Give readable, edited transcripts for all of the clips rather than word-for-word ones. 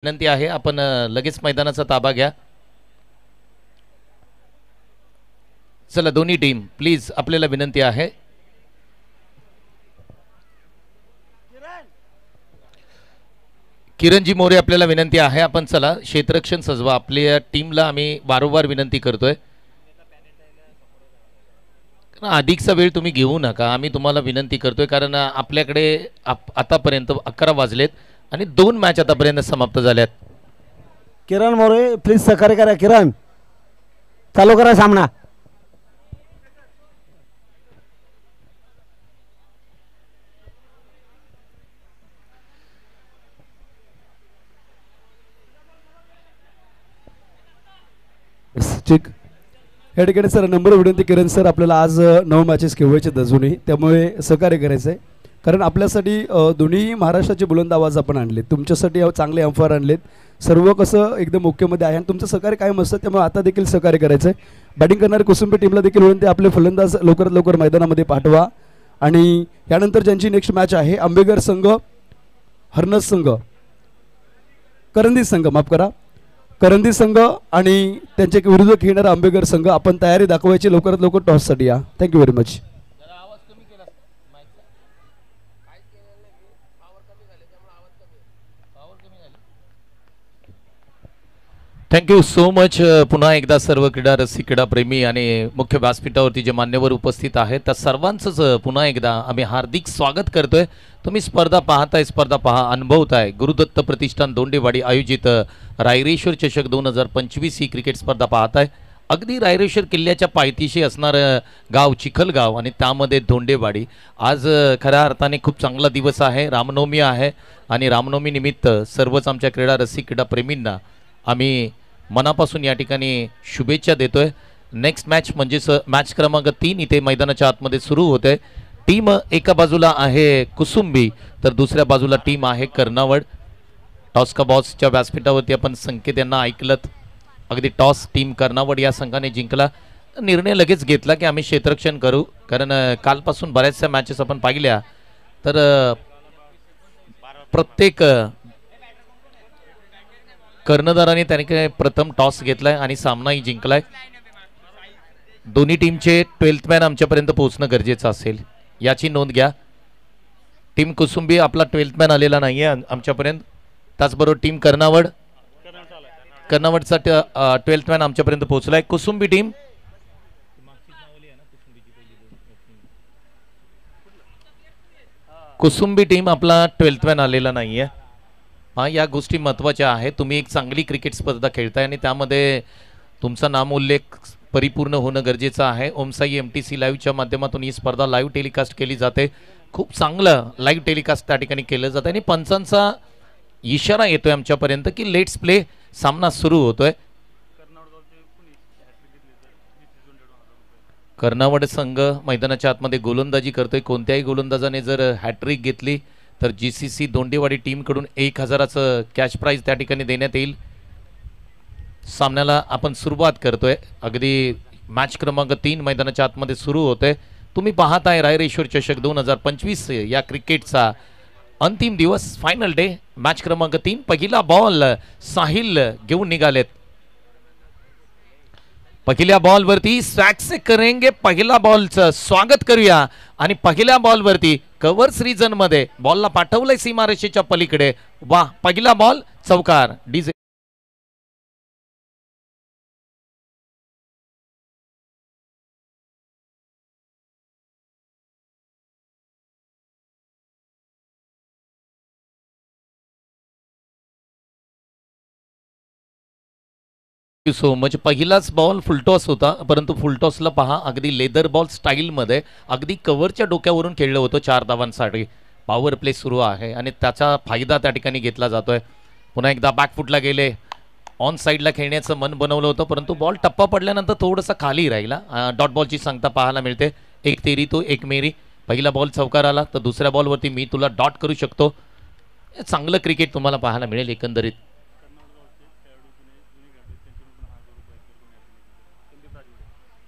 विनंती आहे आपण लगेच मैदानाचा ताबा घ्या। चला दोन्ही टीम प्लीज आपल्याला विनंती आहे। किरणजी मोरे आपल्याला विनंती आहे आपण चला क्षेत्ररक्षण सजवा। आपल्या टीमला आम्ही वारंवार विनंती करतोय अधिकचा वेळ तुम्ही घेऊ नका। आम्ही तुम्हाला विनंती करतोय कारण आपल्याकडे आतापर्यंत 11 वाजलेत आणि 2 मॅच आतापर्यंत समाप्त झाल्यात। किरण मोरे प्लीज सहकार्य करा। किरण चालू करा सामना। ठीक या ठिकाणी सर नंबर विनंती किरण सर आपल्याला आज 9 मॅचेस खेळवायचे अजूनही, त्यामुळे सहकार्य करायचं आहे कारण आपल्यासाठी दोन्ही महाराष्ट्राचे बुलंद आवाज आपण आणले, तुमच्यासाठी चांगले अंफार आणलेत, सर्व कसं एकदम ओकेमध्ये आहे आणि तुमचं सहकार्य कायम असतं, त्यामुळे आता देखील सहकार्य करायचं आहे। बॅटिंग करणारे कुसुंबी टीमला देखील विनंती आपले फलंदाज लवकरात लवकर मैदानामध्ये पाठवा आणि यानंतर ज्यांची नेक्स्ट मॅच आहे आंबेगर संघ हरनस संघ करंदी संघ माफ करा करंदी संघ आणि त्यांच्या विरुद्ध खेळणारा आंबेगर संघ, आपण तयारी दाखवायची लवकरात लवकर टॉससाठी या। Thank you very much. Thank you so much. पुन्हा एकदा सर्व क्रीडा रसिक क्रीडा प्रेमी आणि मुख्य व्यासपीठावरती जे मान्यवर उपस्थित आहेत त्या सर्वांचंच पुन्हा एकदा आम्ही हार्दिक स्वागत करतोय। तुम्ही स्पर्धा पाहताय, स्पर्धा पहा अनुभवताय। गुरुदत्त प्रतिष्ठान दोंडेवाडी आयोजित रायरेश्वर चषक 2025 ही क्रिकेट स्पर्धा पाहताय। अगदी रायरेश्वर किल्ल्याच्या पायथीशी असणारं गाव चिखलगाव आणि त्यामध्ये दोंडेवाडी। आज खऱ्या अर्थाने खूप चांगला दिवस आहे, रामनवमी आहे आणि रामनवमी निमित्त सर्वच आमच्या क्रीडा रसिक क्रीडा प्रेमींना आम्ही मनापासून या ठिकाणी शुभेच्छा देतोय। नेक्स्ट मॅच म्हणजेच मॅच क्रमांक 3 इथे मैदानाच्या आतमध्ये सुरू होते। टीम एका बाजूला आहे कुसुंबी तर दुसऱ्या बाजूला टीम आहे कर्नावड। टॉस का बॉसच्या व्यासपीठावरती आपण संकेत यांना ऐकलत। अगदी टॉस टीम कर्नावड या संघाने जिंकला, निर्णय लगेच घेतला की आम्ही क्षेत्ररक्षण करू कारण कालपासून बऱ्याचशा मॅचेस आपण पाहिल्या तर प्रत्येक कर्णधाराने त्याने प्रथम टॉस घेतलाय आणि सामनाही जिंकलाय। दोन्ही टीमचे 12th मॅन आमच्यापर्यंत पोहोचणं गरजेचं असेल याची नोंद घ्या। टीम कुसुंबी आपला 12th मॅन आलेला नाहीये आमच्यापर्यंत, त्याचबरोबर टीम कर्नावडचा 12th मॅन आमच्यापर्यंत पोहोचलाय। कुसुंबी टीम आपला 12th मॅन आलेला नाहीये। या गोष्टी महत्त्वाच्या आहेत। तुम्ही एक चांगली क्रिकेट स्पर्धा खेळताय आणि त्यामध्ये तुमचा नामोल्लेख परिपूर्ण होणं गरजेचं आहे। ओमसाई MTC लाईव्हच्या माध्यमातून ही स्पर्धा लाईव्ह टेलिकास्ट केली जाते, खूप चांगलं लाईव्ह टेलिकास्ट त्या ठिकाणी केलं जातं आणि पंचांचा इशारा येतोय आमच्यापर्यंत की लेट्स प्ले सामना सुरू होतोय। कर्नावड संघ मैदानाच्या आतमध्ये गोलंदाजी करतोय। कोणत्याही गोलंदाजाने जर हॅट्रिक घेतली तर GCC दोंडेवाडी टीमकडून 1000चं कॅश प्राइज त्या ठिकाणी देण्यात येईल। सामन्याला आपण सुरुवात करतोय, अगदी मॅच क्रमांक 3 मैदानाच्या आतमध्ये सुरू होतोय। तुम्ही पाहताय रायरेश्वर चषक 2025 या क्रिकेटचा अंतिम दिवस, फायनल डे। मॅच क्रमांक 3 पहिला बॉल साहिल घेऊन निघालेत। पहिल्या बॉलवरती स्वॅक्स करेंगे, पहिला बॉलचं स्वागत करूया आणि पहिल्या बॉलवरती कव्हर्स रिजन मध्ये बॉलला पाठवलंय सीमारेषेच्या पलीकडे। वा, पहिला बॉल चौकार। डीजे सो मच पहिलाच बॉल फुलटॉस होता, परंतु फुलटॉसला पहा अगदी लेदर बॉल स्टाईल मध्ये अगदी कव्हरच्या डोक्यावरून खेळलं होतं 4 धावांसाठी। पॉवर प्ले सुरू आहे आणि त्याचा फायदा त्या ठिकाणी घेतला जातोय। पुन्हा एकदा बॅकफुटला गेले, ऑन साईडला खेळण्याचं मन बनवलं होतं परंतु बॉल टप्पा पडल्यानंतर थोडंसं खाली राहिला। डॉट बॉलची सांगता पाहायला मिळते, एक तेरी तो एक मेरी। पहिला बॉल चौकार आला तर दुसऱ्या बॉलवरती मी तुला डॉट करू शकतो। चांगलं क्रिकेट तुम्हाला पाहायला मिळेल एकंदरीत।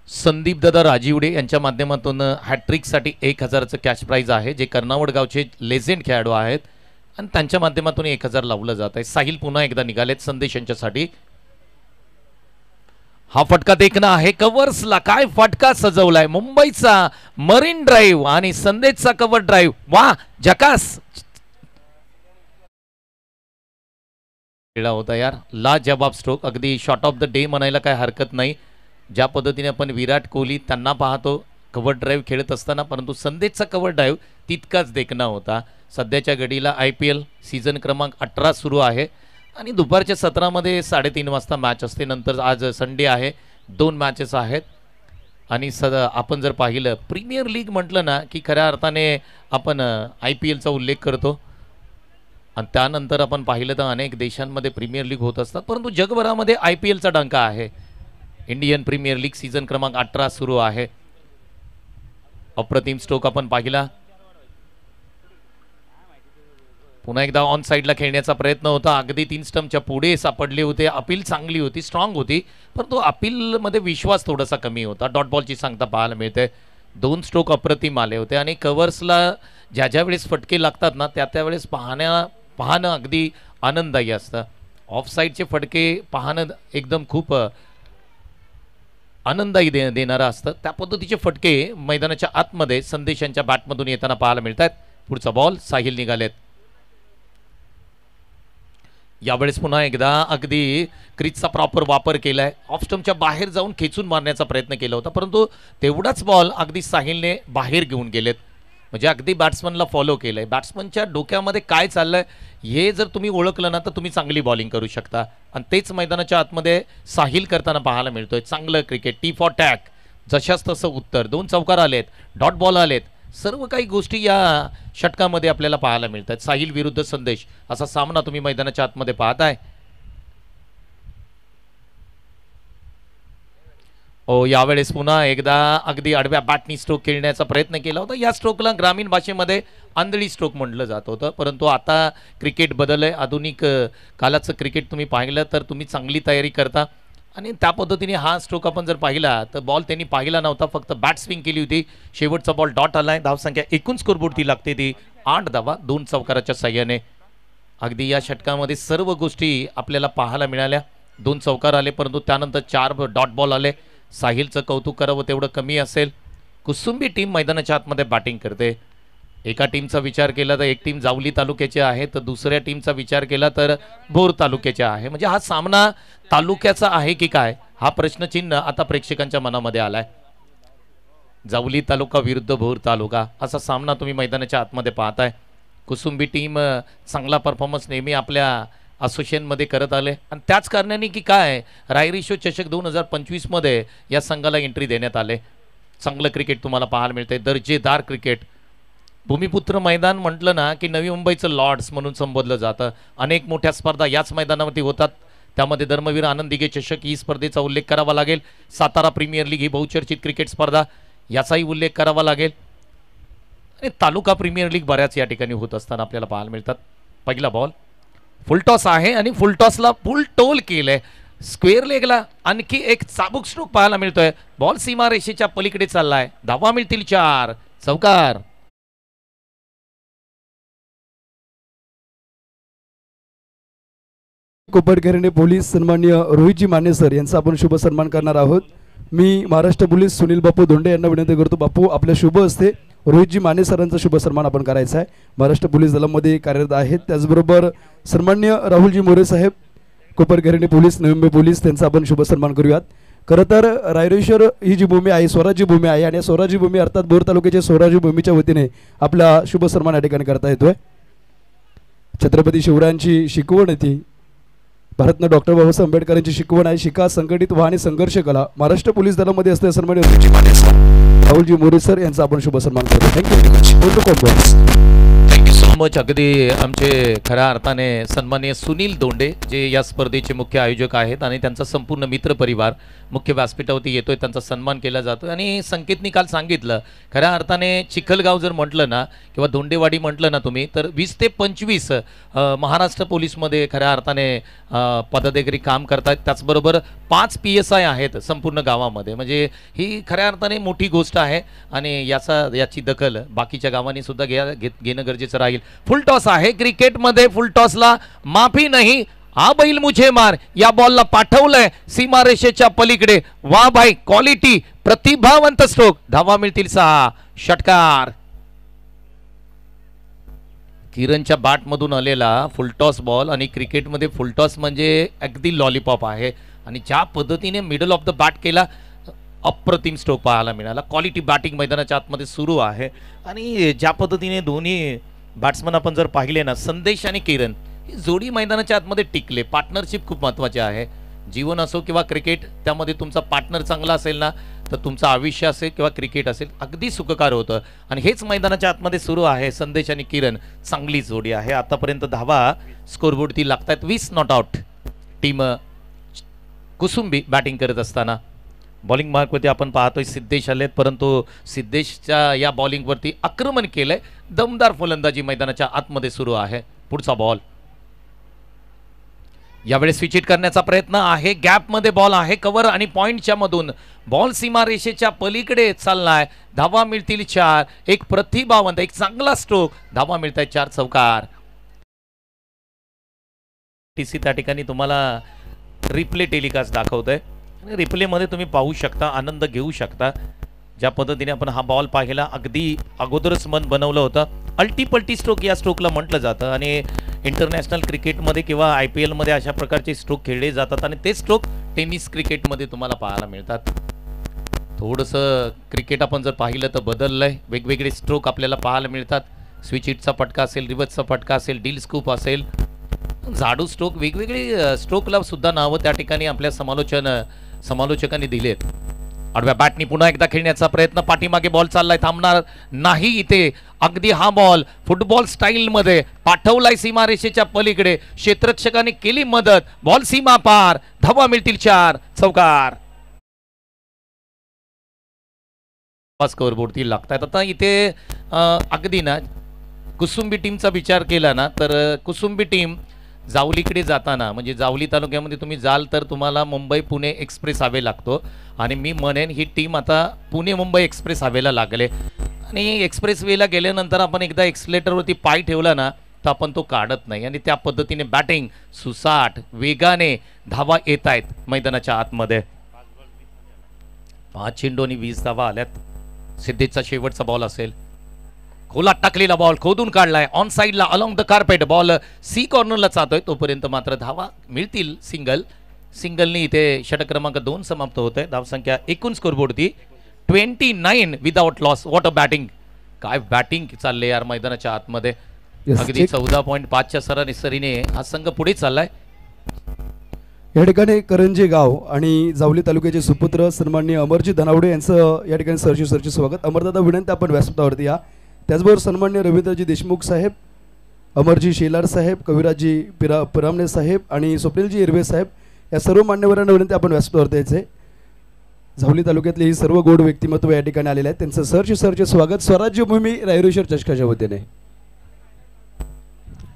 संदीप दादा राजीवडे यांच्या माध्यमातून हॅट्रिकसाठी 1000चं कॅश प्राइज आहे, जे कर्नावड गावचे लेजेंड खेळाडू आहेत। आणि त्यांच्या माध्यमातून 1000 लावलं जात आहे. साहिल पुन्हा एकदा निघालेत संदेश यांच्यासाठी. हा फटका देखणं आहे कव्हर्सला. काय फटका सजवलाय मुंबईचा मरीन ड्राईव्ह आणि संदेशचा कव्हर ड्राईव्ह. वा झकास खेळा होता यार. ला जवाब स्ट्रोक. अगदी शॉट ऑफ द डे म्हणायला काय हरकत नाही. ज्या पद्धतीने आपण विराट कोहली त्यांना पाहतो कव्हर ड्राईव्ह खेळत असताना, परंतु संदेशचा कव्हर ड्राईव्ह तितकाच देखणा होता. सध्याच्या घडीला IPL सीझन क्रमांक 18 सुरू आहे आणि दुपारच्या सत्रामध्ये 3:30 वाजता मॅच असते. नंतर आज संडे आहे, 2 मॅचेस आहेत. आणि आपण जर पाहिलं प्रीमियर लीग म्हटलं ना की खऱ्या अर्थाने आपण IPLचा उल्लेख करतो आणि त्यानंतर आपण पाहिलं तर अनेक देशांमध्ये प्रीमियर लीग होत असतात, परंतु जगभरामध्ये IPLचा डंका आहे. इंडियन प्रीमियर लीग सीझन क्रमांक 18 सुरू आहे. अप्रतिम स्ट्रोक आपण पाहिला. पुन्हा एकदा ऑन साईडला खेळण्याचा प्रयत्न होता. अगदी 3 स्टंपच्या पुढे सापडले होते. अपील चांगली होती, स्ट्रॉंग होती, परंतु अपीलमध्ये विश्वास थोडासा कमी होता. डॉट बॉलची सांगता पाहायला मिळते. 2 स्ट्रोक अप्रतिम आले होते आणि कव्हर्सला ज्या ज्या वेळेस फटके लागतात ना त्या वेळेस पाहणं अगदी आनंददायी असतं. ऑफ साईडचे फटके पाहणं एकदम खूप आनंददायी देणारं असतं. त्या पद्धतीचे फटके मैदानाच्या आतमध्ये संदेशांच्या बॅटमधून येताना पाहायला मिळतात. पुढचा बॉल साहिल निघालेत. यावेळेस पुन्हा एकदा अगदी क्रीजचा प्रॉपर वापर केलाय. ऑफ स्टंपच्या बाहेर जाऊन खेचून मारण्याचा प्रयत्न केला होता, परंतु तेवढाच बॉल अगदी साहिलने बाहेर घेऊन गेलेत. म्हणजे अगदी बॅट्समनला फॉलो केलंय. बॅट्समनच्या डोक्यामध्ये काय चाललंय हे जर तुम्ही ओळखलं ना तर तुम्ही चांगली बॉलिंग करू शकता आणि तेच मैदानाच्या आतमध्ये साहिल करताना पाहायला मिळतोय. चांगलं क्रिकेट. Tit for tat. जशास तसं उत्तर. 2 चौकार आलेत, डॉट बॉल आलेत. सर्व काही गोष्टी या षटकामध्ये आपल्याला पाहायला मिळतात. साहिल विरुद्ध संदेश असा सामना तुम्ही मैदानाच्या आतमध्ये पाहताय. यावेळेस पुन्हा एकदा अगदी आडव्या बॅटनी स्ट्रोक खेळण्याचा प्रयत्न केला होता. या स्ट्रोकला ग्रामीण भाषेमध्ये आंधळी स्ट्रोक म्हटलं जात होतं, परंतु आता क्रिकेट बदललंय. आधुनिक कालाचं क्रिकेट तुम्ही पाहिलं तर तुम्ही चांगली तयारी करता आणि त्या पद्धतीने हा स्ट्रोक आपण जर पाहिला तर बॉल त्यांनी पाहिला नव्हता, फक्त बॅट स्विंग केली होती. शेवटचा बॉल डॉट आलाय. धावसंख्या एकूण स्कोरबोर्डती लागते ती 8 धावा 2 चौकाराच्या साह्याने. अगदी या षटकामध्ये सर्व गोष्टी आपल्याला पाहायला मिळाल्या. 2 चौकार आले, परंतु त्यानंतर 4 डॉट बॉल आले. साहिलचं कौतुक करावं तेवढं कमी असेल. कुसुंबी टीम मैदानाच्या आतमध्ये बॅटिंग करते. एका टीमचा विचार केला तर एक टीम जावली तालुक्याची आहे, तर दुसऱ्या टीमचा विचार केला तर भोर तालुक्याची आहे. म्हणजे हा सामना तालुक्याचा आहे की काय हा प्रश्नचिन्ह आता प्रेक्षकांच्या मनामध्ये आलाय. जावली तालुका विरुद्ध भोर तालुका असा सामना तुम्ही मैदानाच्या आतमध्ये पाहताय. कुसुंबी टीम चांगला परफॉर्मन्स नेहमी आपल्या असोसिएशनमध्ये करत आले आणि त्याच कारणाने की काय रायरिशो चषक 2025 मध्ये या संघाला एंट्री देण्यात आले. चांगलं क्रिकेट तुम्हाला पाहायला मिळतंय. दर्जेदार क्रिकेट. भूमिपुत्र मैदान म्हटलं ना की नवी मुंबईचं लॉर्ड्स म्हणून संबोधलं जातं. अनेक मोठ्या स्पर्धा याच मैदानावरती होतात. त्यामध्ये धर्मवीर आनंद दिघे चषक ही स्पर्धेचा उल्लेख करावा लागेल. सातारा प्रीमियर लीग ही बहुचर्चित क्रिकेट स्पर्धा याचाही उल्लेख करावा लागेल. आणि तालुका प्रीमियर लीग बऱ्याच या ठिकाणी होत असताना आपल्याला पाहायला मिळतात. पहिला बॉल फुलटॉस आहे आणि फुलटॉसला फुल टोल केलंय. स्क्वेअर लेगला आणखी एक चाबूक स्ट्रोक पाहायला मिळतोय. बॉल सीमारेषेच्या पलीकडे चाललाय. धावा मिळतील 4 चौकार. कोपरखेरणे पोलीस सन्माननीय रोहितजी माने सर यांचा आपण शुभ सन्मान करणार आहोत. मी महाराष्ट्र पोलीस सुनील बापू धोंडे यांना विनंती करतो, बापू आपल्या शुभ हस्ते रोहितजी माने सरांचा शुभ सन्मान आपण करायचा आहे. महाराष्ट्र पोलीस दलामध्ये कार्यरत आहेत. त्याचबरोबर सन्माननीय राहुलजी मोरे साहेब कोपरखेरणे पोलीस नवी मुंबई पोलीस त्यांचा आपण शुभ सन्मान करूयात. खरं तर रायरेश्वर ही जी भूमी आहे स्वराज्य भूमी आहे आणि स्वराज्य भूमी अर्थात भोर तालुक्याच्या स्वराज्य भूमीच्या वतीने आपला शुभ सन्मान या ठिकाणी करता येतोय. छत्रपती शिवरायांची शिकवण ती भारतरत्न डॉक्टर बाबासाहेब आंबेडकरांची शिकवण आहे. शिका संघटित व्हा आणि संघर्ष कला. महाराष्ट्र पोलीस दलामध्ये असते सन्माननीय राहुलजी मोरे सर यांचा आपण शुभ सन्मान करतो. Thank you so much. अगदी आमचे खऱ्या अर्थाने सन्माननीय सुनील दोंडे जे या स्पर्धेचे मुख्य आयोजक आहेत आणि त्यांचा संपूर्ण मित्र परिवार मुख्य व्यासपीठावरती येतोय, त्यांचा सन्मान केला जातो. आणि संकेतनी काल सांगितलं खऱ्या अर्थाने चिखलगाव जर म्हटलं ना किंवा धोंडेवाडी म्हटलं ना तुम्ही तर 20 ते 25 महाराष्ट्र पोलीसमध्ये खऱ्या अर्थाने पदाधिकारी काम करतात. त्याचबरोबर 5 PSI आहेत संपूर्ण गावामध्ये. म्हणजे ही खऱ्या अर्थाने मोठी गोष्ट आहे आणि याची दखल बाकीच्या गावांनी सुद्धा घेणं गरजेचं राहील. फुलटॉस आहे. क्रिकेटमध्ये फुलटॉसला माफी नाही. हा बैल मुझे मार या बॉलला पाठवलंय सीमारेषेच्या पलीकडे. वा भाई, क्वालिटी, प्रतिभावंत स्ट्रोक. धावा मिळतील 6. षटकार. किरणच्या बॅटमधून आलेला फुलटॉस बॉल. आणि क्रिकेटमध्ये फुलटॉस म्हणजे अगदी लॉलीपॉप आहे. आणि ज्या पद्धतीने मिडल ऑफ द बॅट केला, अप्रतिम स्ट्रोक पाहायला मिळाला. क्वालिटी बॅटिंग मैदानाच्या आतमध्ये सुरू आहे. आणि ज्या पद्धतीने दोन्ही बॅट्समन आपण जर पाहिले ना, संदेश आणि किरण ही जोडी मैदानाच्या आतमध्ये टिकले. पार्टनरशिप खूप महत्त्वाची आहे. जीवन असो किंवा क्रिकेट, त्यामध्ये तुमचा पार्टनर चांगला असेल ना, तर तुमचं आयुष्य असेल किंवा क्रिकेट असेल अगदी सुखकर होतं. आणि हेच मैदानाच्या आतमध्ये सुरू आहे. संदेश आणि किरण चांगली जोडी आहे. आतापर्यंत धावा स्कोरबोर्डती लागतात 20 not out. Team Kusumbi batting करत असताना बॉलिंग मार्कवरती आपण पाहतोय सिद्धेश आलेत, परंतु सिद्धेशच्या या बॉलिंगवरती आक्रमण केलंय. दमदार फलंदाजी मैदानाच्या आतमध्ये सुरू आहे. पुढचा बॉल यावेळेस स्विच हिट करण्याचा प्रयत्न आहे. गॅपमध्ये बॉल आहे. कव्हर आणि पॉइंटच्या मधून बॉल सीमारेषेच्या पलीकडे चाललाय. धावा मिळतील 4. एक प्रतिभावंत, एक चांगला स्ट्रोक. धावा मिळत आहेत 4. चौकार. टीसी त्या ठिकाणी तुम्हाला रिप्ले टेलिकास्ट दाखवतोय. रिप्लेमध्ये तुम्ही पाहू शकता, आनंद घेऊ शकता. ज्या पद्धतीने आपण हा बॉल पाहिला, अगदी अगोदरच मन बनवलं होतं. अल्टीपल्टी स्ट्रोक या स्ट्रोकला म्हटलं जातं. आणि इंटरनॅशनल क्रिकेटमध्ये किंवा IPL मध्ये अशा प्रकारचे स्ट्रोक खेळले जातात. आणि ते स्ट्रोक टेनिस क्रिकेटमध्ये तुम्हाला पाहायला मिळतात. थोडंसं क्रिकेट आपण जर पाहिलं तर बदललंय. वेगवेगळे स्ट्रोक आपल्याला पाहायला मिळतात. स्विच हिटचा फटका असेल, रिव्हर्सचा फटका असेल, डील स्कूप असेल, झाडू स्ट्रोक, वेगवेगळे स्ट्रोकला सुद्धा नावं त्या ठिकाणी आपल्या समालोचकांनी दिलेत. आडव्या बॅटनी पुन्हा एकदा खेळण्याचा प्रयत्न. पाठीमागे बॉल चाललाय, थांबणार नाही इथे. अगदी हा बॉल फुटबॉल स्टाईल मध्ये पाठवलाय सीमारेषेच्या पलीकडे. क्षेत्ररक्षकाने केली मदत. बॉल सीमा पार. धावा मिळतील 4. चौकार. स्कोरबोर्डती लागतात. आता इथे अगदी ना कुसुंबी टीमचा विचार केला ना, तर कुसुंबी टीम जावलीकडे जाताना, म्हणजे जावली तालुक्यामध्ये तुम्ही जाल तर तुम्हाला मुंबई पुणे एक्सप्रेस हायवे लागतो. आणि मी म्हणेन ही टीम आता पुणे मुंबई एक्सप्रेस हायवेला लागले. आणि एक्सप्रेस वेला गेल्यानंतर आपण एकदा एक्सलेटरवरती पाय ठेवला ना, तर आपण तो काढत नाही. आणि त्या पद्धतीने बॅटिंग सुसाट वेगाने धावा येत आहेत मैदानाच्या आतमध्ये. 5 चेंडू आणि 20 धावा आल्यात. सिद्धेशचा शेवटचा बॉल असेल. खोलात टाकलेला बॉल खोदून काढलाय. ऑन साइडला अलॉंग द कार्पेट बॉल सी कॉर्नरला जातोय. तोपर्यंत मात्र धावा मिळतील. सिंगलनी इथे षटक क्रमांक 2 समाप्त होत आहे. धावसंख्या एकूण स्कोरबोर्डती 29 without loss. What a batting. काय बॅटिंग चालले यार मैदानाच्या आतमध्ये. अगदी 14.5च्या सरासरीने हा संघ पुढे चाललाय. या ठिकाणी करंजे गाव आणि जावली तालुक्याचे सुपुत्र सन्माननीय अमरजी धनावडे यांचं या ठिकाणी सरची स्वागत. अमरदादा विनंती, आपण व्यासपीठावरती या. त्याचबरोबर सन्माननीय रवींद्रजी देशमुख साहेब, अमरजी शेलार साहेब, कविराजी पिरामणे साहेब आणि स्वप्नीलजी इरवे साहेब या सर्व मान्यवरांना विनंती, आपण व्यासपीठावरती यायचे. जावली तालुक्यातले ही सर्व गोड व्यक्तिमत्व या ठिकाणी आलेले आहेत. त्यांचं सरचे स्वागत स्वराज्यभूमी रायरेश्वर चषकाच्या वतीने.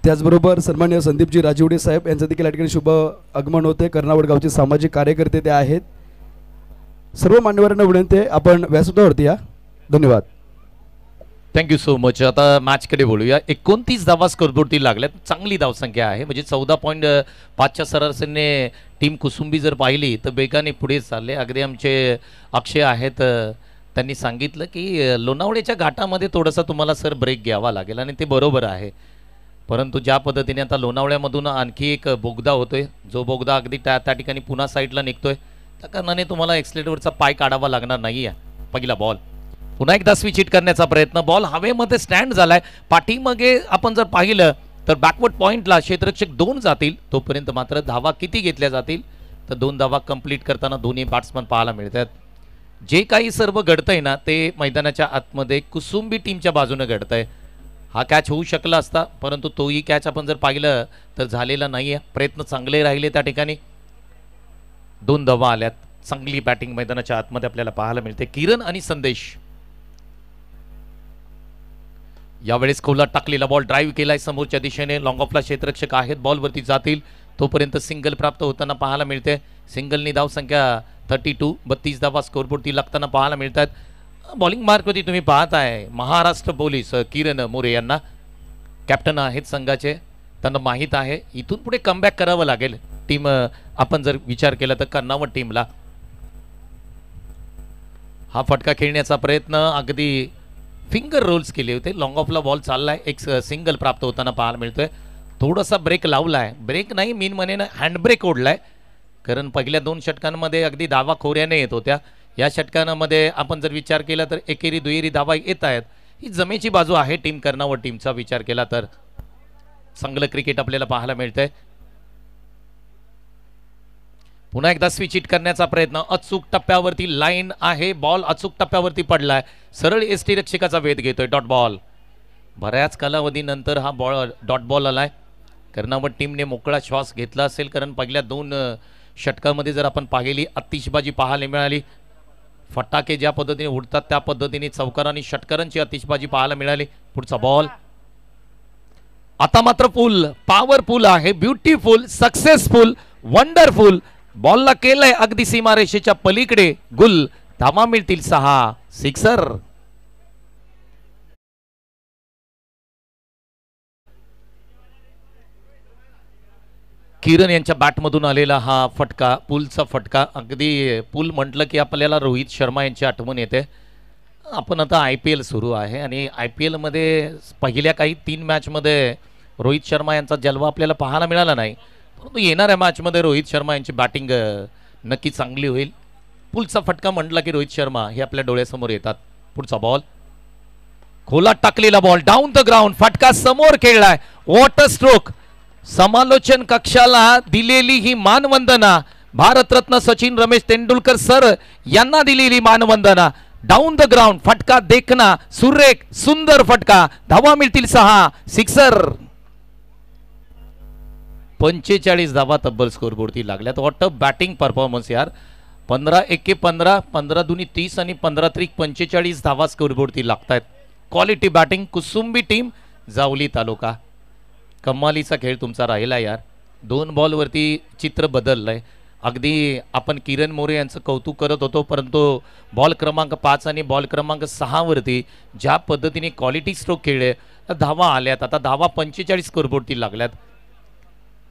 त्याचबरोबर सन्माननीय संदीपजी राजिवडे साहेब यांचं देखील या ठिकाणी शुभ आगमन होते. कर्नावड गावचे सामाजिक कार्यकर्ते ते आहेत. सर्व मान्यवरांना विनंती आहे, आपण व्यासपीठावरती या. धन्यवाद. Thank you so much. आता मॅचकडे बोलूया. 29 धावा स्कोरबोर्डती लागल्यात. चांगली धावसंख्या आहे. म्हणजे 14.5च्या सरासरीने टीम कुसुंबी जर पाहिली तर बेगाने पुढे चालले. अगदी आमचे अक्षय आहेत, त्यांनी सांगितलं की लोणावळ्याच्या घाटामध्ये थोडासा तुम्हाला सर ब्रेक घ्यावा लागेल. आणि ते बरोबर आहे. परंतु ज्या पद्धतीने आता लोणावळ्यामधून आणखी एक बोगदा होतोय, जो बोगदा अगदी त्या ठिकाणी पुन्हा साईडला निघतोय, त्या कारणाने तुम्हाला एक्सलेटरवरचा पाय काढावा लागणार नाही आहे. पहिला बॉल पुन्हा एकदा स्विच हिट करण्याचा प्रयत्न. बॉल हवेमध्ये स्टँड झालाय. पाठीमागे आपण जर पाहिलं तर बॅकवर्ड पॉइंटला क्षेत्ररक्षक 2 जातील. तोपर्यंत मात्र धावा किती घेतल्या जातील तर 2 धावा कंप्लीट करताना दोन्ही बॅट्समन पाहायला मिळतात. जे काही सर्व घडतंय ना, ते मैदानाच्या आतमध्ये कुसुंबी टीमच्या बाजूने घडतंय. हा कॅच होऊ शकला असता, परंतु तोही कॅच आपण जर पाहिलं तर झालेला नाही आहे. प्रयत्न चांगले राहिले. त्या ठिकाणी 2 धावा आल्यात. चांगली बॅटिंग मैदानाच्या आतमध्ये आपल्याला पाहायला मिळते. किरण आणि संदेश यावेळेस खोलात टाकलेला बॉल ड्राईव्ह केलाय समोरच्या दिशेने. लॉंग ऑफला क्षेत्ररक्षक आहेत, बॉलवरती जातील. तोपर्यंत सिंगल प्राप्त होताना पाहायला मिळते. सिंगलनी धावसंख्या 32 32 धावा स्कोरबोर्डती लागताना पाहायला मिळतात. बॉलिंग मार्कवरती तुम्ही पाहताय महाराष्ट्र पोलीस किरण मोरे यांना. कॅप्टन आहेत संघाचे, त्यांना माहीत आहे इथून पुढे कमबॅक करावं लागेल टीम आपण जर विचार केला तर कर्नावट टीमला. हा फटका खेळण्याचा प्रयत्न अगदी फिंगर रोल्स केले होते, लॉंग ऑफला बॉल चाललाय, एक सिंगल प्राप्त होताना पाहायला मिळतोय. थोडासा ब्रेक लावलाय, ब्रेक नाही मीन म्हणेन हँड ब्रेक ओढलाय, कारण पहिल्या 2 षटकांमध्ये अगदी धावा खोऱ्याने येत होत्या. या षटकांमध्ये आपण जर विचार केला तर एकेरी दुहेरी धावा येत आहेत. ही जमेची बाजू आहे टीम कर्नावट टीमचा विचार केला तर. चांगलं क्रिकेट आपल्याला पाहायला मिळतंय. पुन्हा एकदा स्विच हिट करण्याचा प्रयत्न, अचूक टप्प्यावरती लाईन आहे, बॉल अचूक टप्प्यावरती पडलाय, सरळ एसटी रक्षकाचा वेध घेतोय, डॉट बॉल. बऱ्याच कालावधीनंतर हा बॉल डॉट बॉल आलाय. कर्नावट टीमने मोकळा श्वास घेतला असेल, कारण पहिल्या 2 षटकामध्ये जर आपण पाहिली आतिषबाजी पाहायला मिळाली, फटाके ज्या पद्धतीने उडतात त्या पद्धतीने चौकार आणि षटकारांची आतिषबाजी पाहायला मिळाली. पुढचा बॉल आता मात्र फुल पॉवरफुल आहे, ब्युटिफुल, सक्सेसफुल, वंडरफुल. बॉलला केलंय अगदी सीमारेषेच्या पलीकडे गुल. धावा मिळतील 6, सिक्सर. किरण यांच्या बॅटमधून आलेला हा फटका, पुलचा फटका. अगदी पुल म्हटलं की आपल्याला रोहित शर्मा यांची आठवण येते. आपण आता IPL सुरू आहे आणि IPL मध्ये पहिल्या काही 3 मॅचमध्ये रोहित शर्मा यांचा जलवा आपल्याला पाहायला मिळाला नाही, परंतु येणाऱ्या मॅचमध्ये रोहित शर्मा यांची बॅटिंग नक्की चांगली होईल. पुलचा फटका म्हटला की रोहित शर्मा हे आपल्या डोळ्यासमोर येतात. पुढचा बॉल खोलात टाकलेला बॉल, डाऊन द ग्राउंड, फटका समोर खेळलाय, वॉटर स्ट्रोक. समालोचन कक्षाला दिलेली ही मानवंदना, भारतरत्न सचिन रमेश तेंडुलकर सर यांना दिलेली मानवंदना. डाऊन द ग्राउंड, फटका देखना, सुरेख सुंदर फटका. धावा मिळतील 6, सिक्सर. 45 धावा तब्बल स्कोरबोर्डती लागल्यात. व्हॉट अ बॅटिंग परफॉर्मन्स यार. 15 एके 15, 15 दुनी 30 आणि 15 त्रिक 45 धावा स्कोरबोर्डती लागतायत. Quality batting, Kusumbi team, Jawali taluka. कमालीचा खेळ तुमचा राहिला यार. 2 बॉलवरती चित्र बदललंय. अगदी आपण किरण मोरे यांचं कौतुक करत होतो, परंतु बॉल क्रमांक 5 आणि बॉल क्रमांक 6 वरती ज्या पद्धतीने क्वालिटी स्ट्रोक खेळले, धावा आल्यात. आता धावा 45 स्कोरबोर्डती लागल्यात.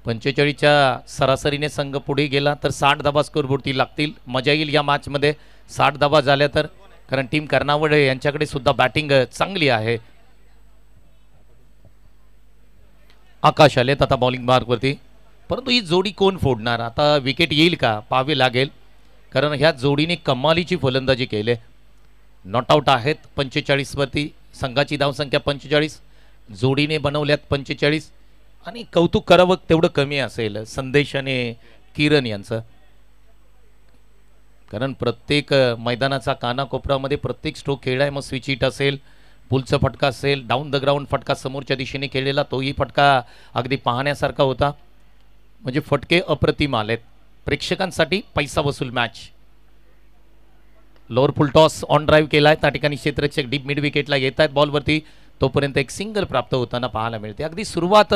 45च्या सरासरीने संघ पुढे गेला तर 60 धावा स्कोरबोर्डती लागतील. मजा येईल या मॅचमध्ये 60 धावा झाल्या तर, कारण टीम कर्नावट यांच्याकडे सुद्धा बॅटिंग चांगली आहे. आकाश आलेत आता बॉलिंग मार्कवरती, परंतु ही जोडी कोण फोडणार? आता विकेट येईल का पाहावे लागेल, कारण ह्या जोडीने कमालीची फलंदाजी केली. नॉट आउट आहेत 45 वरती. संघाची धावसंख्या 45, जोडीने बनवल्यात 45. आणि कौतुक करावं तेवढं कमी असेल संदेश आणि किरण यांचं, कारण प्रत्येक मैदानाचा कानाकोपऱ्यामध्ये प्रत्येक स्ट्रोक खेळाय. मग स्विच हिट असेल, पुलचा फटका असेल, डाऊन द ग्राउंड फटका समोरच्या दिशेने खेळलेला तोही फटका अगदी पाहण्यासारखा होता. म्हणजे फटके अप्रतिम आलेत. प्रेक्षकांसाठी पैसा वसूल match. Lower full toss on drive केलाय, त्या ठिकाणी क्षेत्ररक्षक डीप मिड विकेटला येत आहेत बॉलवरती. तोपर्यंत एक सिंगल प्राप्त होताना पाहायला मिळते. अगदी सुरुवात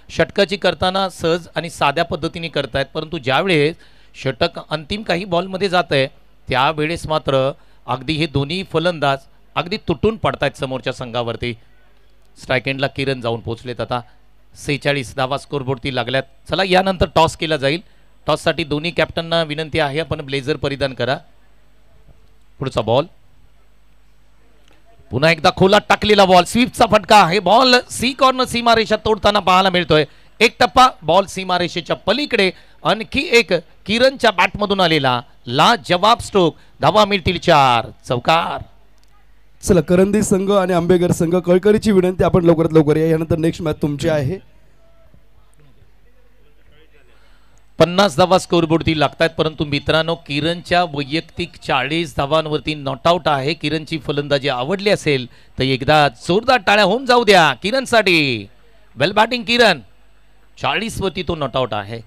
षटकाची करताना सहज आणि साध्या पद्धतीने करतायत, परंतु ज्यावेळेस षटक अंतिम काही बॉलमध्ये जात आहे त्यावेळेस मात्र अगदी हे दोन्ही फलंदाज अगदी तुटून पडतायत समोरच्या संघावरती. स्ट्राईक एंडला किरण जाऊन पोहोचलेत. आता 46 धावा स्कोरबोर्डती लागल्यात. चला यानंतर टॉस केला जाईल. टॉससाठी दोन्ही कॅप्टनना विनंती आहे आपण ब्लेझर परिधान करा. पुढचा बॉल पुन्हा एकदा खोलात टाकलेला बॉल, स्वीपचा फटका आहे. बॉल सी कॉर्नर सीमारेषा तोडताना पाहायला मिळतोय. एक टप्पा बॉल सीमारेषेच्या पलीकडे. आणखी एक किरणच्या बॅटमधून आलेला ला जवाब स्ट्रोक. धावा मिळतील 4, चौकार. चला करंदी संघ आणि आंबेगर संघ, कळकळीची विनंती आपण लवकरात लवकर या. यानंतर नेक्स्ट मॅच तुमची आहे. 50 धावा स्कोरबोर्डती लागतात, परंतु मित्रांनो किरणच्या वैयक्तिक 40 धावांवरती नॉट आउट आहे. किरणची फलंदाजी आवडली असेल तर एकदा जोरदार टाळ्या होऊन जाऊ द्या किरणसाठी. वेल बॅटिंग किरण. 40 वरती तो नॉट आउट आहे.